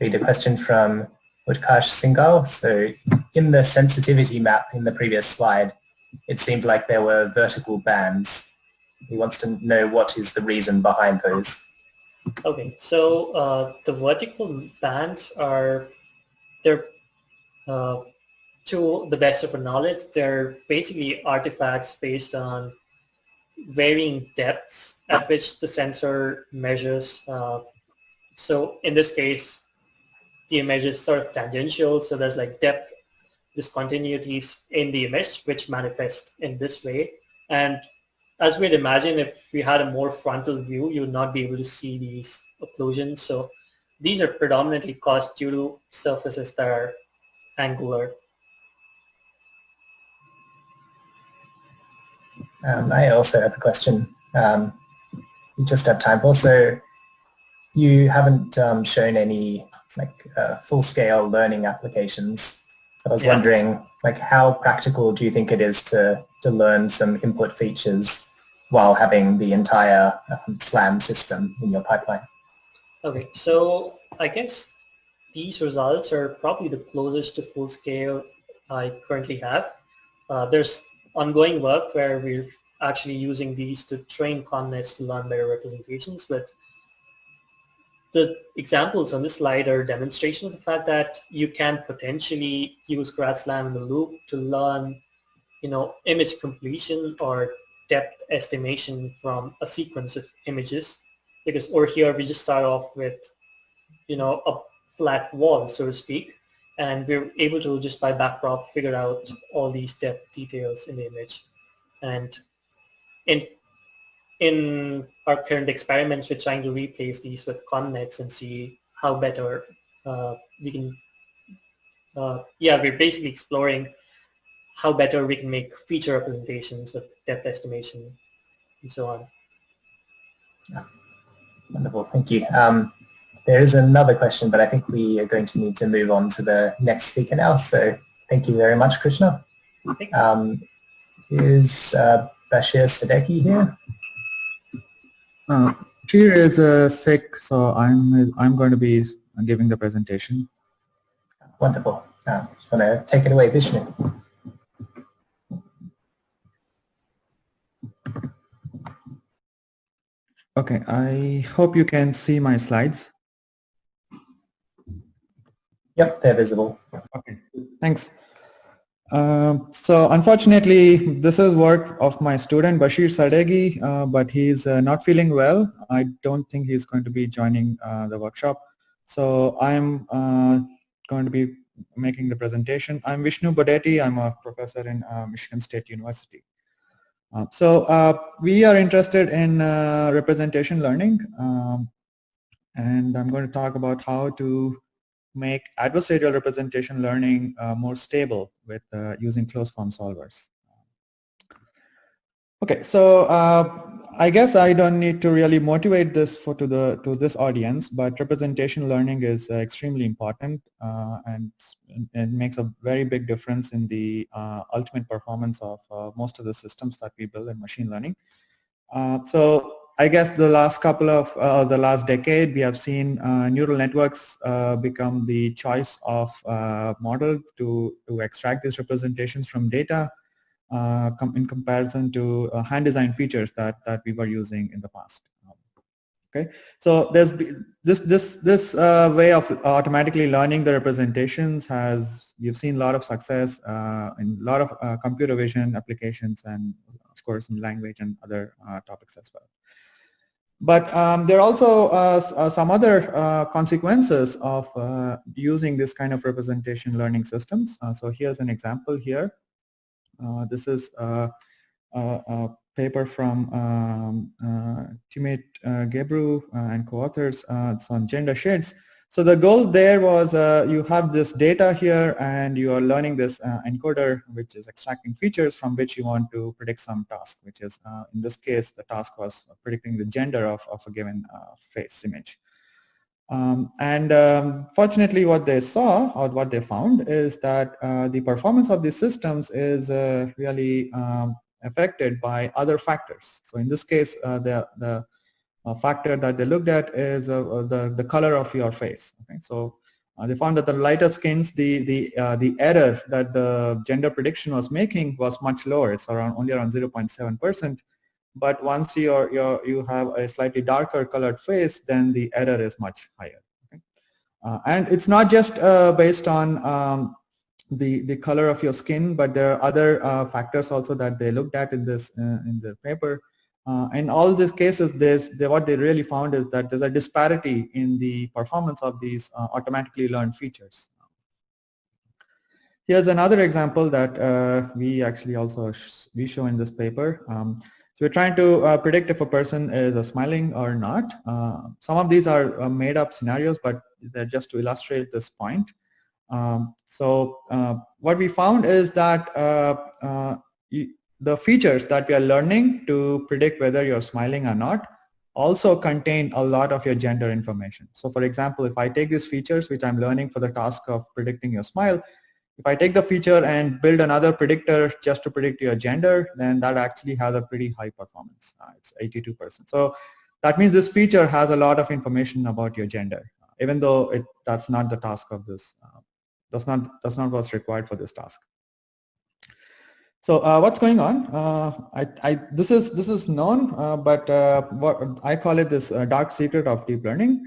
read a question from Utkarsh Singhal. So in the sensitivity map in the previous slide, it seemed like there were vertical bands. He wants to know what is the reason behind those. Okay, so the vertical bands are, they're, to the best of our knowledge, they're basically artifacts based on varying depths at which the sensor measures. So in this case, the image is sort of tangential, so there's like depth discontinuities in the image which manifest in this way. And as we'd imagine, if we had a more frontal view, you would not be able to see these occlusions. So these are predominantly caused due to surfaces that are angular. I also have a question we just have time for. So you haven't shown any like full-scale learning applications. So I was wondering, like, how practical do you think it is to learn some input features while having the entire SLAM system in your pipeline? Okay, so I guess these results are probably the closest to full scale I currently have. There's ongoing work where we're actually using these to train ConNets to learn better representations, but the examples on this slide are a demonstration of the fact that you can potentially use GradSlam in the loop to learn, image completion or depth estimation from a sequence of images. Because over here we just start off with, a flat wall, so to speak, and we're able to just by backprop figure out all these depth details in the image. And in our current experiments, we're trying to replace these with ConNets and see how better we can, we're basically exploring how better we can make feature representations with depth estimation and so on. Yeah. Wonderful, thank you. There is another question, but I think we are going to need to move on to the next speaker now. So thank you very much, Krishna. Thanks. Is Bashir Sadeki here? Bashir is sick, so I'm going to be giving the presentation. Wonderful. Just want to take it away, Vishnu. Okay, I hope you can see my slides. Yep, they're visible. Okay, thanks. So unfortunately, this is work of my student Bashir Sadegi, but he's not feeling well. I don't think he's going to be joining the workshop. So I'm going to be making the presentation. I'm Vishnu Bodetti. I'm a professor in Michigan State University. So we are interested in representation learning, and I'm going to talk about how to make adversarial representation learning more stable with using closed form solvers. Okay, so I guess I don't need to really motivate this to this audience, but representation learning is extremely important and makes a very big difference in the ultimate performance of most of the systems that we build in machine learning. So I guess the last the last decade, we have seen neural networks become the choice of model to extract these representations from data in comparison to hand-designed features that we were using in the past. Okay, so there's this way of automatically learning the representations you've seen a lot of success in a lot of computer vision applications, and of course in language and other topics as well. But there are also some other consequences of using this kind of representation learning systems. So here's an example here. This is a paper from Timit Gebru and co-authors. It's on gender shades. So the goal there was you have this data here and you are learning this encoder which is extracting features from which you want to predict some task, which is in this case the task was predicting the gender of a given face image. Fortunately what they saw or what they found is that the performance of these systems is really affected by other factors. So in this case the factor that they looked at is the color of your face. Okay, so they found that the lighter skins, the error that the gender prediction was making was much lower. It's only around 0.7%. But once you have a slightly darker colored face, then the error is much higher. Okay? And it's not just based on the color of your skin, but there are other factors also that they looked at in this in the paper. In all these cases, what they really found is that there's a disparity in the performance of these automatically learned features. Here's another example that we actually also show in this paper. So we're trying to predict if a person is smiling or not. Some of these are made up scenarios, but they're just to illustrate this point. What we found is that the features that we are learning to predict whether you're smiling or not also contain a lot of your gender information. So for example, if I take these features which I'm learning for the task of predicting your smile, if I take the feature and build another predictor just to predict your gender, then that actually has a pretty high performance. It's 82%. So that means this feature has a lot of information about your gender, even though that's not the task of this. That's not what's required for this task. So what's going on? This is known, but what I call it this dark secret of deep learning.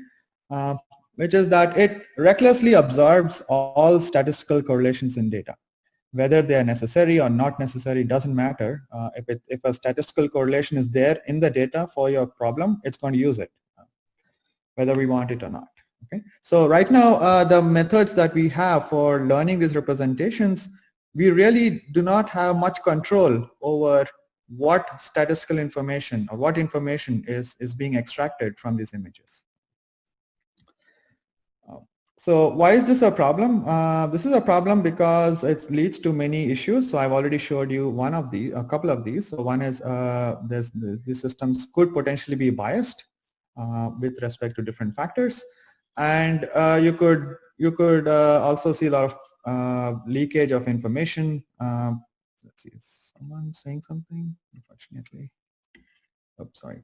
Which is that it recklessly absorbs all statistical correlations in data. Whether they are necessary or not necessary doesn't matter. If a statistical correlation is there in the data for your problem, it's going to use it, whether we want it or not. Okay. So right now, the methods that we have for learning these representations, we really do not have much control over what statistical information or what information is being extracted from these images. So why is this a problem? This is a problem because it leads to many issues. So I've already showed you a couple of these. So one is these systems could potentially be biased with respect to different factors, and you could also see a lot of leakage of information. Let's see, is someone saying something? Unfortunately, oh, sorry.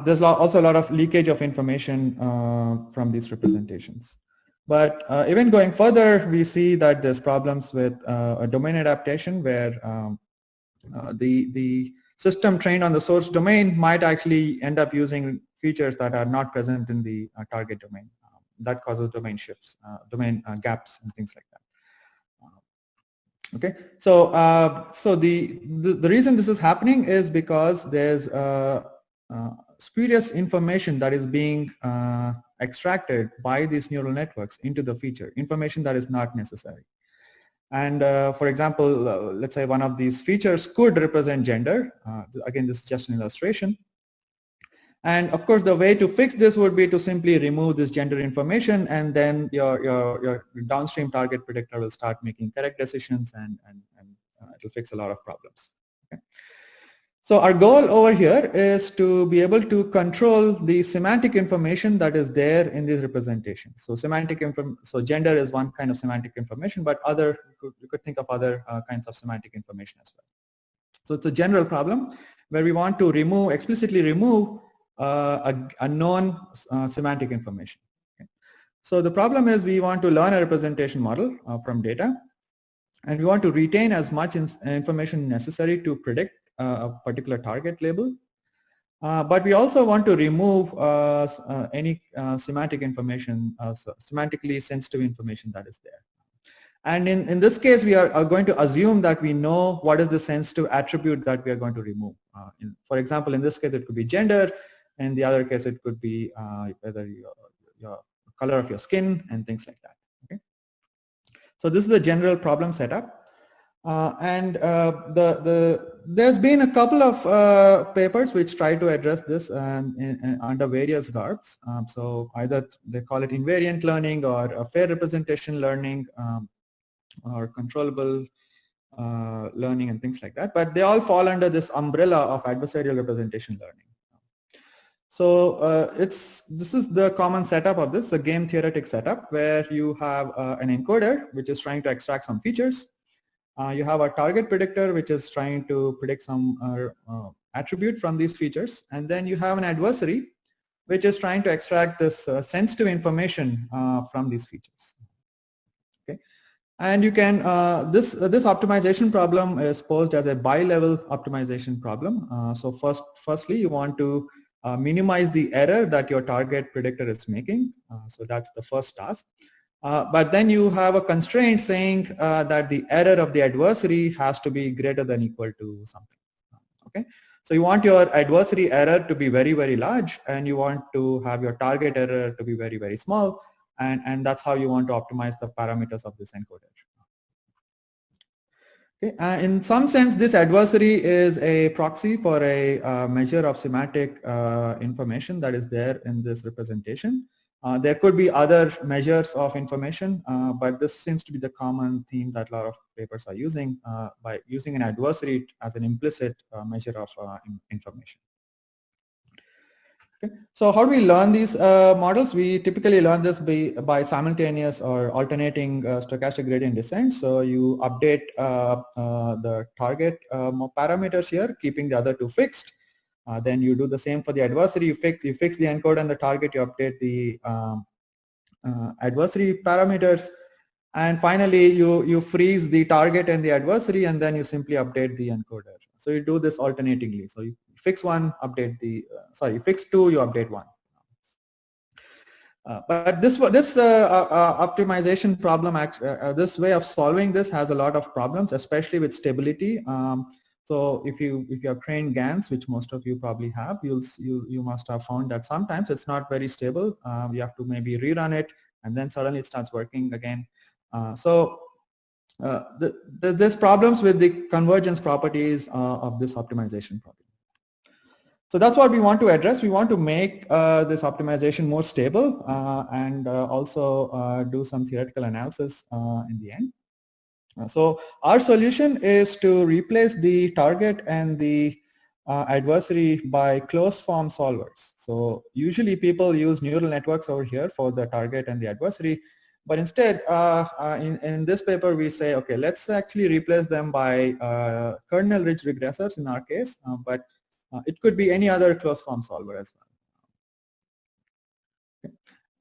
There's also a lot of leakage of information from these representations. But even going further, we see that there's problems with a domain adaptation where the system trained on the source domain might actually end up using features that are not present in the target domain. That causes domain shifts, domain gaps and things like that. Okay, so the reason this is happening is because there's spurious information that is being extracted by these neural networks into the feature, information that is not necessary. And for example, let's say one of these features could represent gender. Again, this is just an illustration. And of course, the way to fix this would be to simply remove this gender information, and then your downstream target predictor will start making correct decisions, and it will fix a lot of problems. Okay. So our goal over here is to be able to control the semantic information that is there in these representations. So so gender is one kind of semantic information, but you could think of other kinds of semantic information as well. So it's a general problem, where we want to explicitly remove a known semantic information. Okay. So the problem is we want to learn a representation model from data, and we want to retain as much information necessary to predict a particular target label. But we also want to remove any semantic information, semantically sensitive information that is there. And in this case, we are going to assume that we know what is the sensitive attribute that we are going to remove. For example, in this case, it could be gender. In the other case, it could be whether your color of your skin and things like that. Okay. So this is the general problem setup. There's been a couple of papers which try to address this under various garbs. So either they call it invariant learning or fair representation learning or controllable learning and things like that. But they all fall under this umbrella of adversarial representation learning. So this is the common setup of this, a game theoretic setup where you have an encoder which is trying to extract some features. You have a target predictor which is trying to predict some attribute from these features, and then you have an adversary which is trying to extract this sensitive information from these features. Okay, and you can this optimization problem is posed as a bi-level optimization problem. So firstly, you want to minimize the error that your target predictor is making. So that's the first task. But then you have a constraint saying that the error of the adversary has to be greater than equal to something. Okay, so you want your adversary error to be very, very large, and you want to have your target error to be very, very small, and that's how you want to optimize the parameters of this encoder. Okay. In some sense, this adversary is a proxy for a measure of semantic information that is there in this representation. There could be other measures of information, but this seems to be the common theme that a lot of papers are using by using an adversary as an implicit measure of information. Okay. So how do we learn these models? We typically learn this by simultaneous or alternating stochastic gradient descent. So you update the target parameters here, keeping the other two fixed. Then you do the same for the adversary. You fix the encoder and the target. You update the adversary parameters, and finally you freeze the target and the adversary, and then you simply update the encoder. So you do this alternatingly. So you fix one, update the you fix two, you update one. But this optimization problem, this way of solving this has a lot of problems, especially with stability. So if you have trained GANs, which most of you probably have, you must have found that sometimes it's not very stable. You have to maybe rerun it, and then suddenly it starts working again. There's problems with the convergence properties of this optimization problem. So that's what we want to address. We want to make this optimization more stable and also do some theoretical analysis in the end. So our solution is to replace the target and the adversary by closed form solvers. So usually people use neural networks over here for the target and the adversary, but instead in this paper we say, okay, let's actually replace them by kernel-rich regressors in our case, but it could be any other closed form solver as well.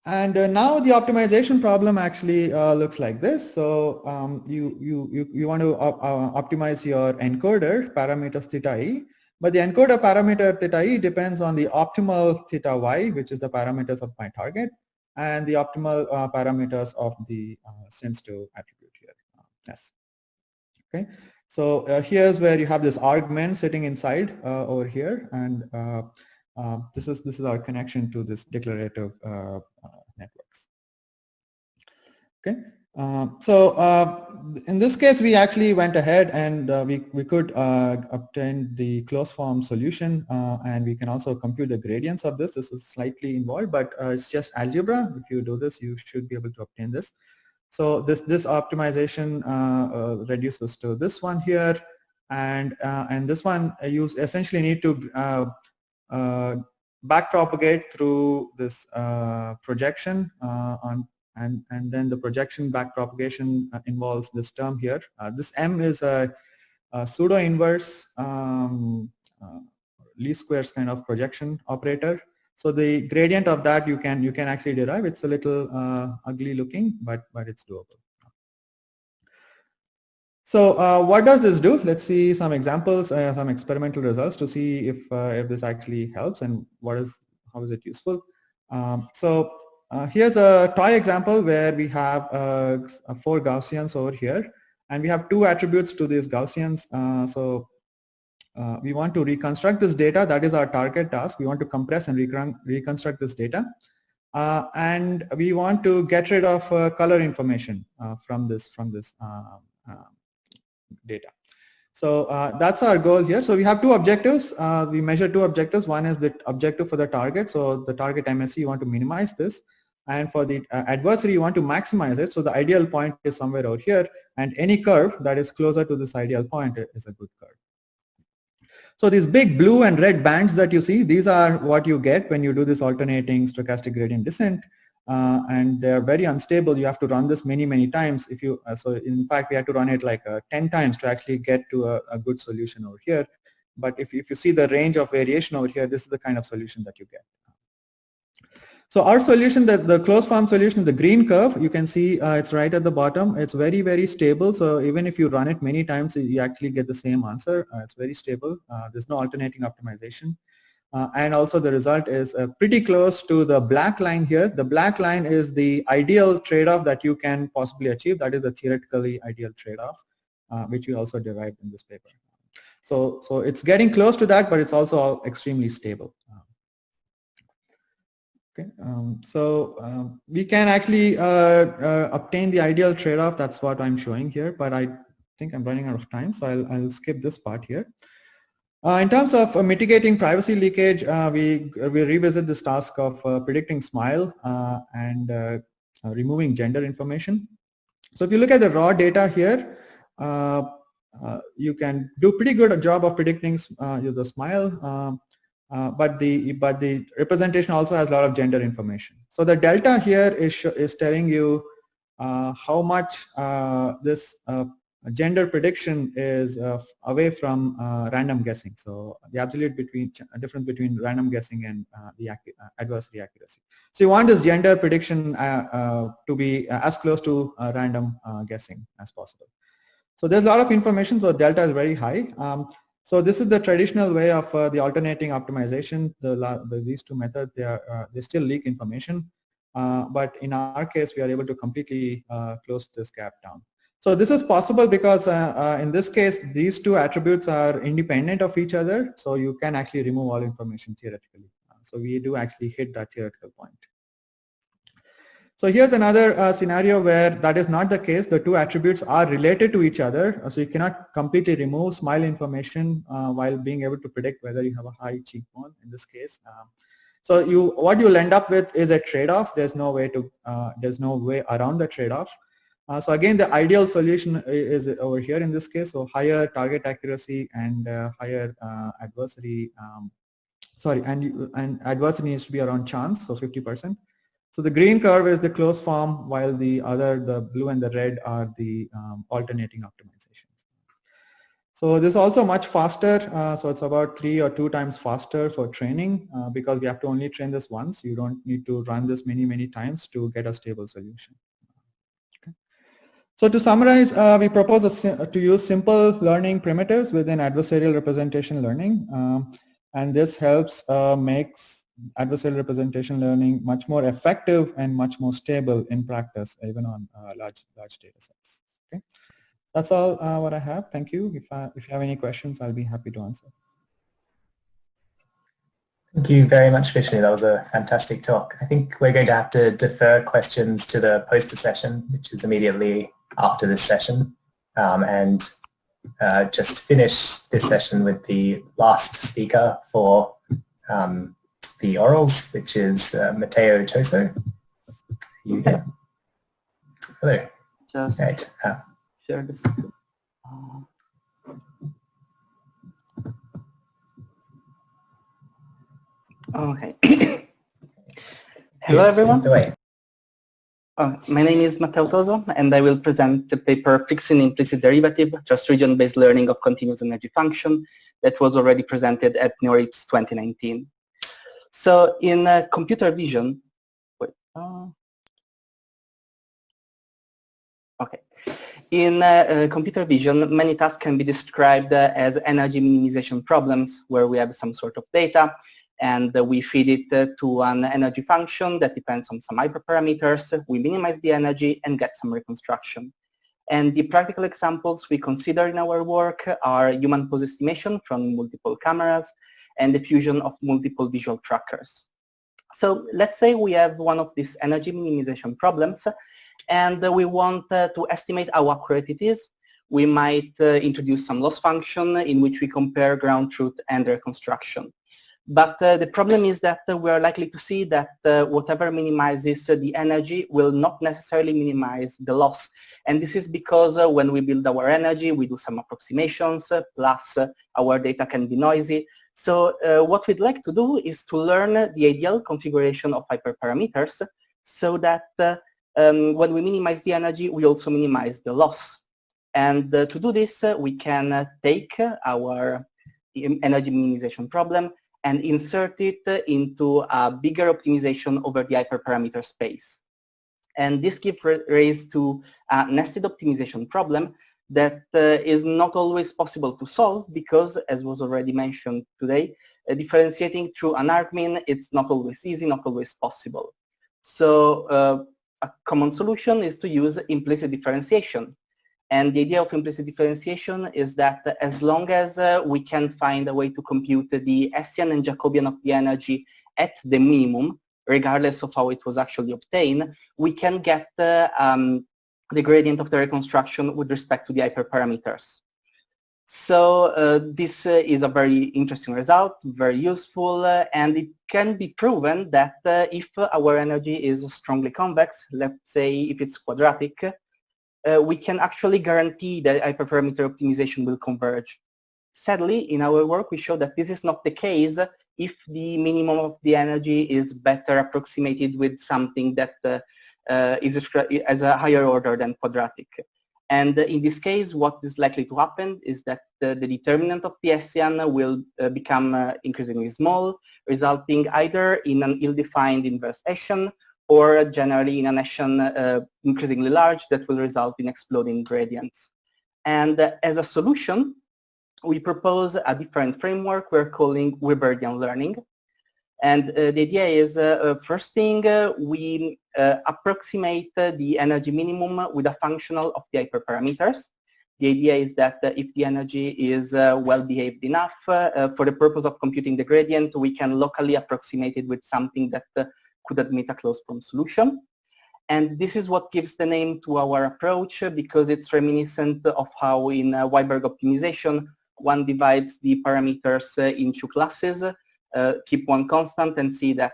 And now the optimization problem actually looks like this. So you want to optimize your encoder parameters theta e, but the encoder parameter theta e depends on the optimal theta y, which is the parameters of my target, and the optimal parameters of the sensitive attribute here. Yes. Okay. So here's where you have this argmin sitting inside over here, and this is our connection to this declarative networks. Okay, in this case we actually went ahead and we could obtain the closed form solution, and we can also compute the gradients of this. This is slightly involved, but it's just algebra. If you do this, you should be able to obtain this. So this optimization reduces to this one here, and this one you essentially need to backpropagate through this projection and then the projection backpropagation involves this term here. This M is a pseudo inverse least squares kind of projection operator. So the gradient of that you can actually derive. It's a little ugly looking, but it's doable. So what does this do? Let's see some examples, some experimental results to see if this actually helps and how is it useful. Here's a toy example where we have 4 Gaussians over here, and we have 2 attributes to these Gaussians. We want to reconstruct this data. That is our target task. We want to compress and reconstruct this data. And we want to get rid of color information from this data. So that's our goal here. So we have 2 objectives. We measure 2 objectives. One is the objective for the target. So the target MSE, you want to minimize this. And for the adversary, you want to maximize it. So the ideal point is somewhere over here. And any curve that is closer to this ideal point is a good curve. So these big blue and red bands that you see, these are what you get when you do this alternating stochastic gradient descent. And they're very unstable. You have to run this many times. So in fact, we have to run it like 10 times to actually get to a good solution over here. But if you see the range of variation over here, this is the kind of solution that you get. So our solution, the closed form solution, the green curve, you can see it's right at the bottom. It's very stable. So even if you run it many times, you actually get the same answer. It's very stable. There's no alternating optimization. And also the result is pretty close to the black line here. The black line is the ideal trade-off that you can possibly achieve. That is the theoretically ideal trade-off, which we also derived in this paper. So it's getting close to that, but it's also extremely stable. Okay, we can actually obtain the ideal trade-off. That's what I'm showing here, but I think I'm running out of time, so I'll skip this part here. In terms of mitigating privacy leakage, we revisit this task of predicting smile and removing gender information. So if you look at the raw data here, you can do pretty good job of predicting the smile, but the representation also has a lot of gender information. So the delta here is telling you how much this gender prediction is away from random guessing. So the absolute difference between random guessing and the adversary accuracy. So you want this gender prediction to be as close to random guessing as possible. So there's a lot of information, so delta is very high. So this is the traditional way of the alternating optimization. These 2 methods, they still leak information, but in our case, we are able to completely close this gap down. So this is possible because in this case, these 2 attributes are independent of each other, so you can actually remove all information theoretically. So we do actually hit that theoretical point. So here's another scenario where that is not the case. The 2 attributes are related to each other, so you cannot completely remove smile information while being able to predict whether you have a high cheekbone in this case. So what you'll end up with is a trade-off. There's no way around the trade-off. So again, the ideal solution is over here in this case. So higher target accuracy and higher adversary. And adversary needs to be around chance, so 50%. So the green curve is the closed form, while the blue and the red are the alternating optimizations. So this is also much faster. So it's about 3 or 2 times faster for training because we have to only train this once. You don't need to run this many times to get a stable solution. Okay. So to summarize, we propose to use simple learning primitives within adversarial representation learning. And this helps makes adversarial representation learning much more effective and much more stable in practice, even on large data sets. Okay, that's all what I have. Thank you. If you have any questions, I'll be happy to answer. Thank you very much, Vishnu. That was a fantastic talk. I think we're going to have to defer questions to the poster session, which is immediately after this session, and just finish this session with the last speaker for the orals, which is Matteo Toso. You here? Hello. Just right. share this. Okay. Hello, everyone. Wait. My name is Matteo Toso, and I will present the paper Fixing Implicit Derivative, Trans-Region-Based Learning of Continuous Energy Function that was already presented at NeurIPS 2019. So in computer vision, in computer vision, many tasks can be described as energy minimization problems, where we have some sort of data and we feed it to an energy function that depends on some hyperparameters. We minimize the energy and get some reconstruction. And the practical examples we consider in our work are human pose estimation from multiple cameras and the fusion of multiple visual trackers. So let's say we have one of these energy minimization problems and we want to estimate how accurate it is. We might introduce some loss function in which we compare ground truth and reconstruction. But the problem is that we are likely to see that whatever minimizes the energy will not necessarily minimize the loss. And this is because when we build our energy, we do some approximations, plus our data can be noisy. So what we'd like to do is to learn the ideal configuration of hyperparameters so that when we minimize the energy, we also minimize the loss. And to do this, we can take our energy minimization problem and insert it into a bigger optimization over the hyperparameter space. And this gives rise to a nested optimization problem that is not always possible to solve because, as was already mentioned today, differentiating through an argmin, it's not always easy, not always possible. So a common solution is to use implicit differentiation. And the idea of implicit differentiation is that as long as we can find a way to compute the Hessian and Jacobian of the energy at the minimum, regardless of how it was actually obtained, we can get the gradient of the reconstruction with respect to the hyperparameters. So this is a very interesting result, very useful, and it can be proven that if our energy is strongly convex, let's say if it's quadratic, we can actually guarantee that hyperparameter optimization will converge. Sadly, in our work, we show that this is not the case if the minimum of the energy is better approximated with something that is as a higher order than quadratic. And in this case, what is likely to happen is that the determinant of the Hessian will become increasingly small, resulting either in an ill-defined inverse Hessian or generally in an Hessian increasingly large that will result in exploding gradients. And as a solution, we propose a different framework we're calling Weberian learning. And the idea is, first thing, we approximate the energy minimum with a functional of the hyperparameters. The idea is that if the energy is well-behaved enough, for the purpose of computing the gradient, we can locally approximate it with something that could admit a closed-form solution. And this is what gives the name to our approach because it's reminiscent of how in Weiberg optimization, one divides the parameters into classes, keep one constant and see that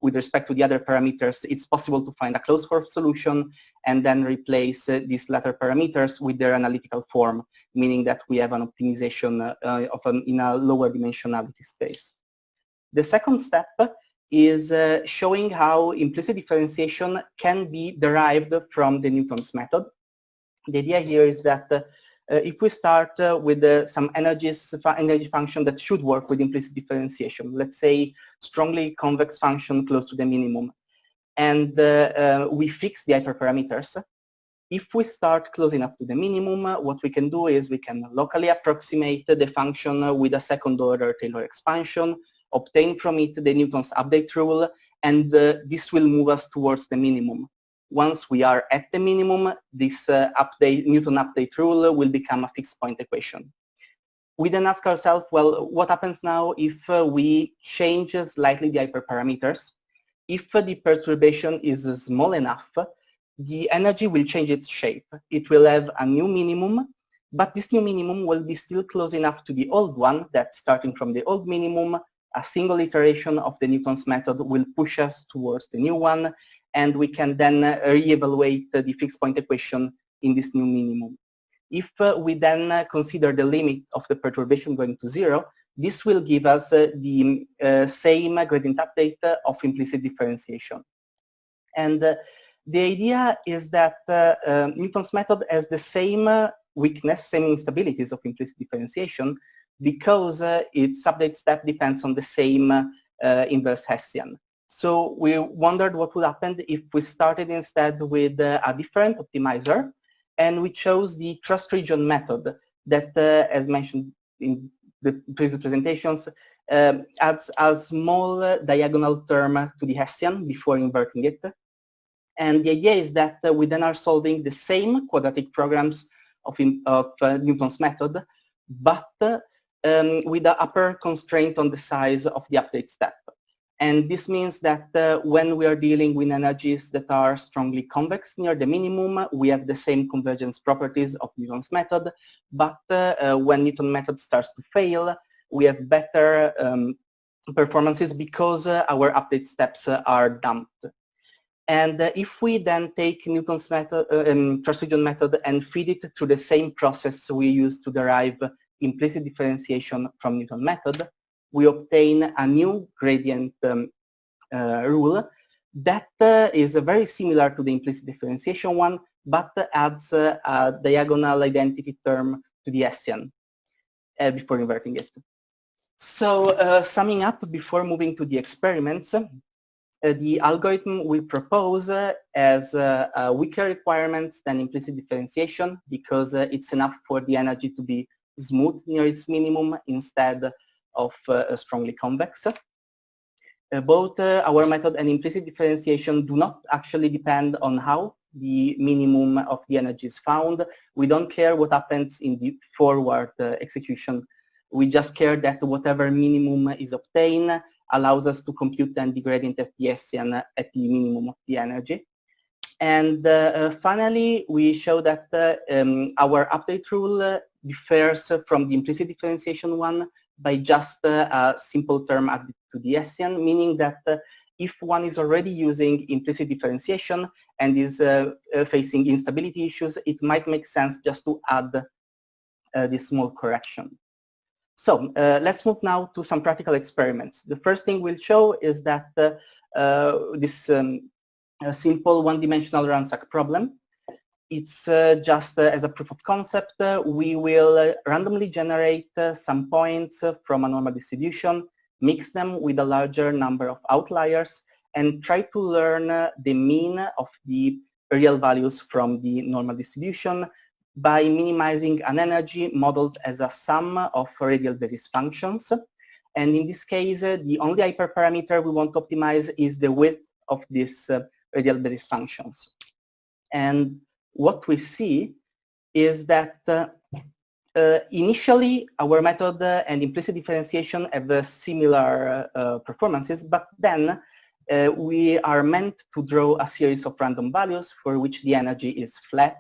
with respect to the other parameters, it's possible to find a closed-form solution and then replace these latter parameters with their analytical form, meaning that we have an optimization in a lower dimensionality space. The second step is showing how implicit differentiation can be derived from the Newton's method. The idea here is that if we start with some energy function that should work with implicit differentiation, let's say strongly convex function close to the minimum, and we fix the hyperparameters, if we start close enough to the minimum, what we can do is we can locally approximate the function with a second order Taylor expansion, obtain from it the Newton's update rule, and this will move us towards the minimum. Once we are at the minimum, this Newton update rule will become a fixed point equation. We then ask ourselves, well, what happens now if we change slightly the hyperparameters? If the perturbation is small enough, the energy will change its shape. It will have a new minimum, but this new minimum will be still close enough to the old one that starting from the old minimum, a single iteration of the Newton's method will push us towards the new one, and we can then reevaluate the fixed point equation in this new minimum. If we then consider the limit of the perturbation going to zero, this will give us the same gradient update of implicit differentiation. And The idea is that Newton's method has the same weakness, same instabilities of implicit differentiation, because its update step depends on the same inverse Hessian. So we wondered what would happen if we started instead with a different optimizer, and we chose the trust region method that, as mentioned in the previous presentations, adds a small diagonal term to the Hessian before inverting it. And the idea is that we then are solving the same quadratic programs of Newton's method, but with the upper constraint on the size of the update step. And this means that when we are dealing with energies that are strongly convex near the minimum, we have the same convergence properties of Newton's method, but when Newton's method starts to fail, we have better performances because our update steps are dumped. And if we then take Newton's method, trust region method, and feed it through the same process we use to derive implicit differentiation from Newton's method, we obtain a new gradient rule that is very similar to the implicit differentiation one, but adds a diagonal identity term to the Hessian before inverting it. So summing up before moving to the experiments, the algorithm we propose has weaker requirements than implicit differentiation because it's enough for the energy to be smooth near its minimum instead of strongly convex. Both our method and implicit differentiation do not actually depend on how the minimum of the energy is found. We don't care what happens in the forward execution. We just care that whatever minimum is obtained allows us to compute then the gradient at the Hessian at the minimum of the energy. And finally, we show that our update rule differs from the implicit differentiation one by just a simple term added to the Hessian, meaning that if one is already using implicit differentiation and is facing instability issues, it might make sense just to add this small correction. So let's move now to some practical experiments. The first thing we'll show is that this simple one-dimensional ransack problem, it's just as a proof of concept, we will randomly generate some points from a normal distribution, mix them with a larger number of outliers, and try to learn the mean of the real values from the normal distribution by minimizing an energy modeled as a sum of radial basis functions. And in this case, the only hyperparameter we want to optimize is the width of these radial basis functions. And what we see is that initially our method and implicit differentiation have similar performances, but then we are meant to draw a series of random values for which the energy is flat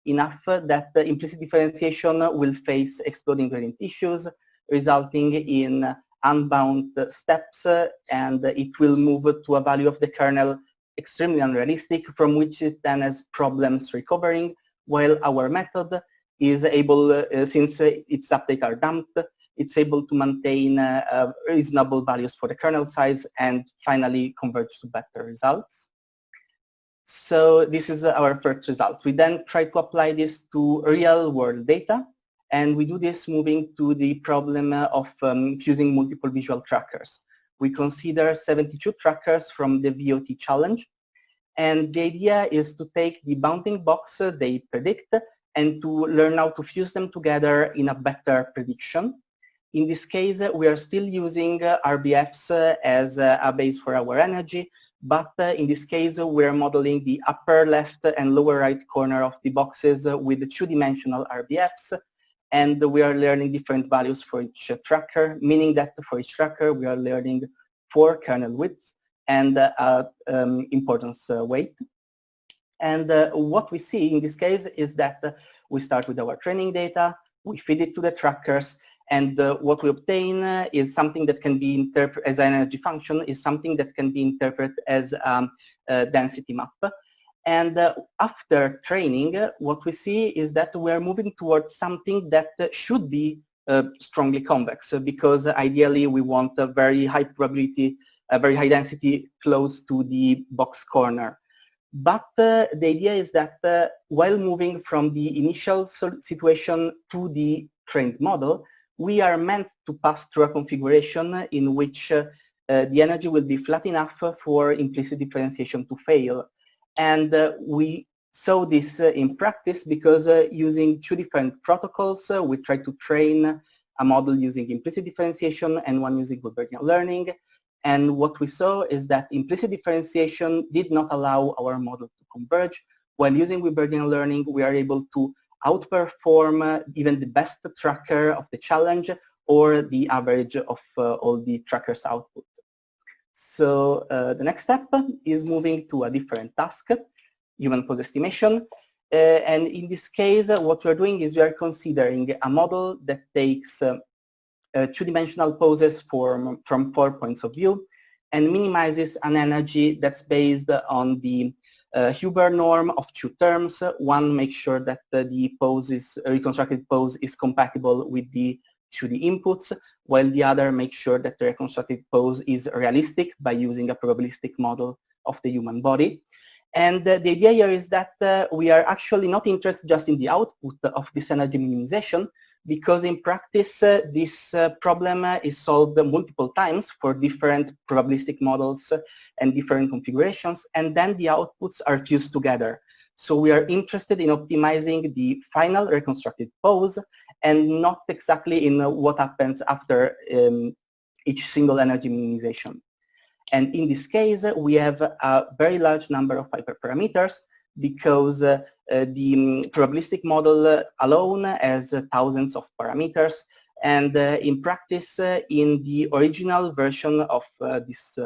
enough that the implicit differentiation will face exploding gradient issues, resulting in unbound steps, and it will move to a value of the kernel extremely unrealistic, from which it then has problems recovering, while our method is able, since its update are dumped, it's able to maintain reasonable values for the kernel size and finally converge to better results. So this is our first result. We then try to apply this to real world data, and we do this moving to the problem of fusing multiple visual trackers. We consider 72 trackers from the VOT challenge, and the idea is to take the bounding box they predict and to learn how to fuse them together in a better prediction. In this case, we are still using RBFs as a base for our energy, but in this case, we're modeling the upper left and lower right corner of the boxes with two-dimensional RBFs, and we are learning different values for each tracker, meaning that for each tracker, we are learning 4 kernel widths and importance weight. And what we see in this case is that we start with our training data, we feed it to the trackers, and what we obtain is something that can be interpreted as an energy function, is something that can be interpreted as a density map. And after training, what we see is that we are moving towards something that should be strongly convex, because ideally we want a very high probability, a very high density close to the box corner. But the idea is that while moving from the initial situation to the trained model, we are meant to pass through a configuration in which the energy will be flat enough for implicit differentiation to fail. And we saw this in practice because using two different protocols, we tried to train a model using implicit differentiation and one using Weberian learning. And what we saw is that implicit differentiation did not allow our model to converge. While using Weberian learning, we are able to outperform even the best tracker of the challenge or the average of all the trackers' output. So the next step is moving to a different task, human pose estimation. And in this case, what we're doing is we are considering a model that takes two-dimensional poses from 4 points of view and minimizes an energy that's based on the Huber norm of two terms. One makes sure that the reconstructed pose is compatible with the 2D inputs, while the other makes sure that the reconstructed pose is realistic by using a probabilistic model of the human body. And the idea here is that we are actually not interested just in the output of this energy minimization, because in practice this problem is solved multiple times for different probabilistic models and different configurations, and then the outputs are fused together. So we are interested in optimizing the final reconstructed pose and not exactly in what happens after each single energy minimization. And in this case, we have a very large number of hyperparameters because the probabilistic model alone has thousands of parameters. And in practice, in the original version of this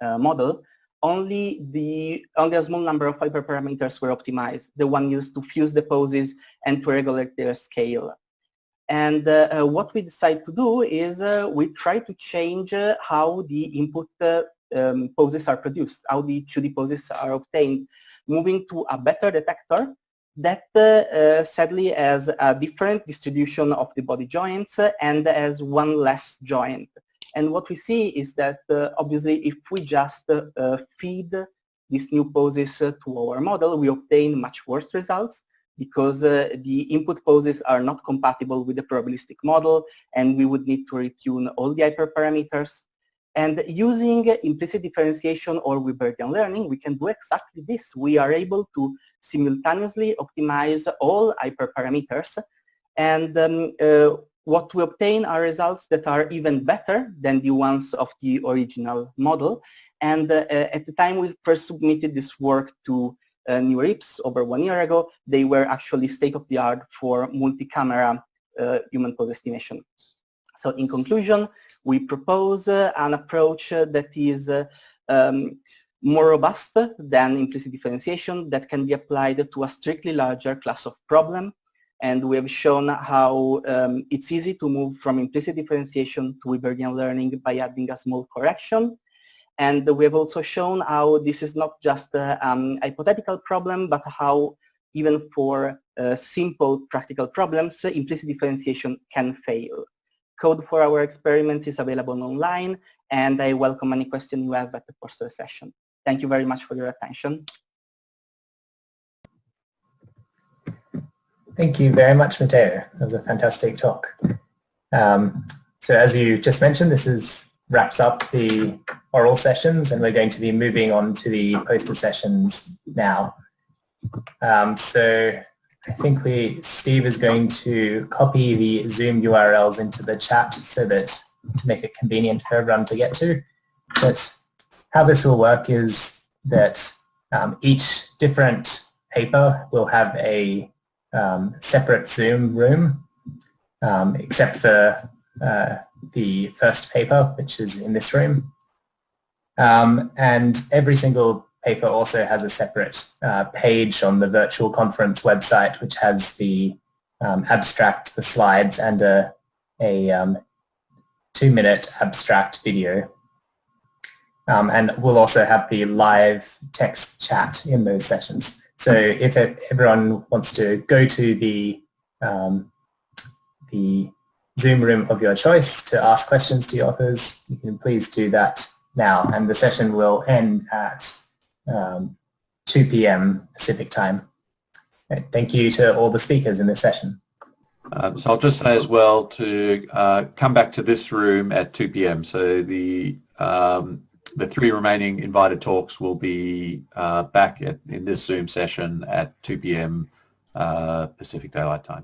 model, only a small number of hyperparameters were optimized, the one used to fuse the poses and to regulate their scale. And what we decide to do is we try to change how the input poses are produced, how the 2D poses are obtained, moving to a better detector that sadly has a different distribution of the body joints and has one less joint. And what we see is that obviously if we just feed these new poses to our model, we obtain much worse results because the input poses are not compatible with the probabilistic model and we would need to retune all the hyperparameters. And using implicit differentiation or Weberian learning, we can do exactly this. We are able to simultaneously optimize all hyperparameters, and what we obtain are results that are even better than the ones of the original model. And at the time we first submitted this work to New Rips over 1 year ago, they were actually state-of-the-art for multi-camera human pose estimation. So in conclusion, we propose an approach that is more robust than implicit differentiation that can be applied to a strictly larger class of problem. And we have shown how it's easy to move from implicit differentiation to Weberian learning by adding a small correction. And we have also shown how this is not just a hypothetical problem, but how even for simple practical problems, implicit differentiation can fail. Code for our experiments is available online, and I welcome any question you have at the poster session. Thank you very much for your attention. Thank you very much, Matteo. That was a fantastic talk. So as you just mentioned, this wraps up the oral sessions, and we're going to be moving on to the poster sessions now. So I think Steve is going to copy the Zoom URLs into the chat so that to make it convenient for everyone to get to. But how this will work is that each different paper will have a separate Zoom room, except for the first paper, which is in this room. And every single paper also has a separate page on the virtual conference website, which has the abstract, the slides, and a 2-minute abstract video. And we'll also have the live text chat in those sessions. So if everyone wants to go to the Zoom room of your choice to ask questions to your authors, you can please do that now. And the session will end at 2 p.m. Pacific time. Okay, thank you to all the speakers in this session. So I'll just say as well to come back to this room at 2 p.m. So the 3 remaining invited talks will be back in this Zoom session at 2 p.m. Pacific Daylight Time.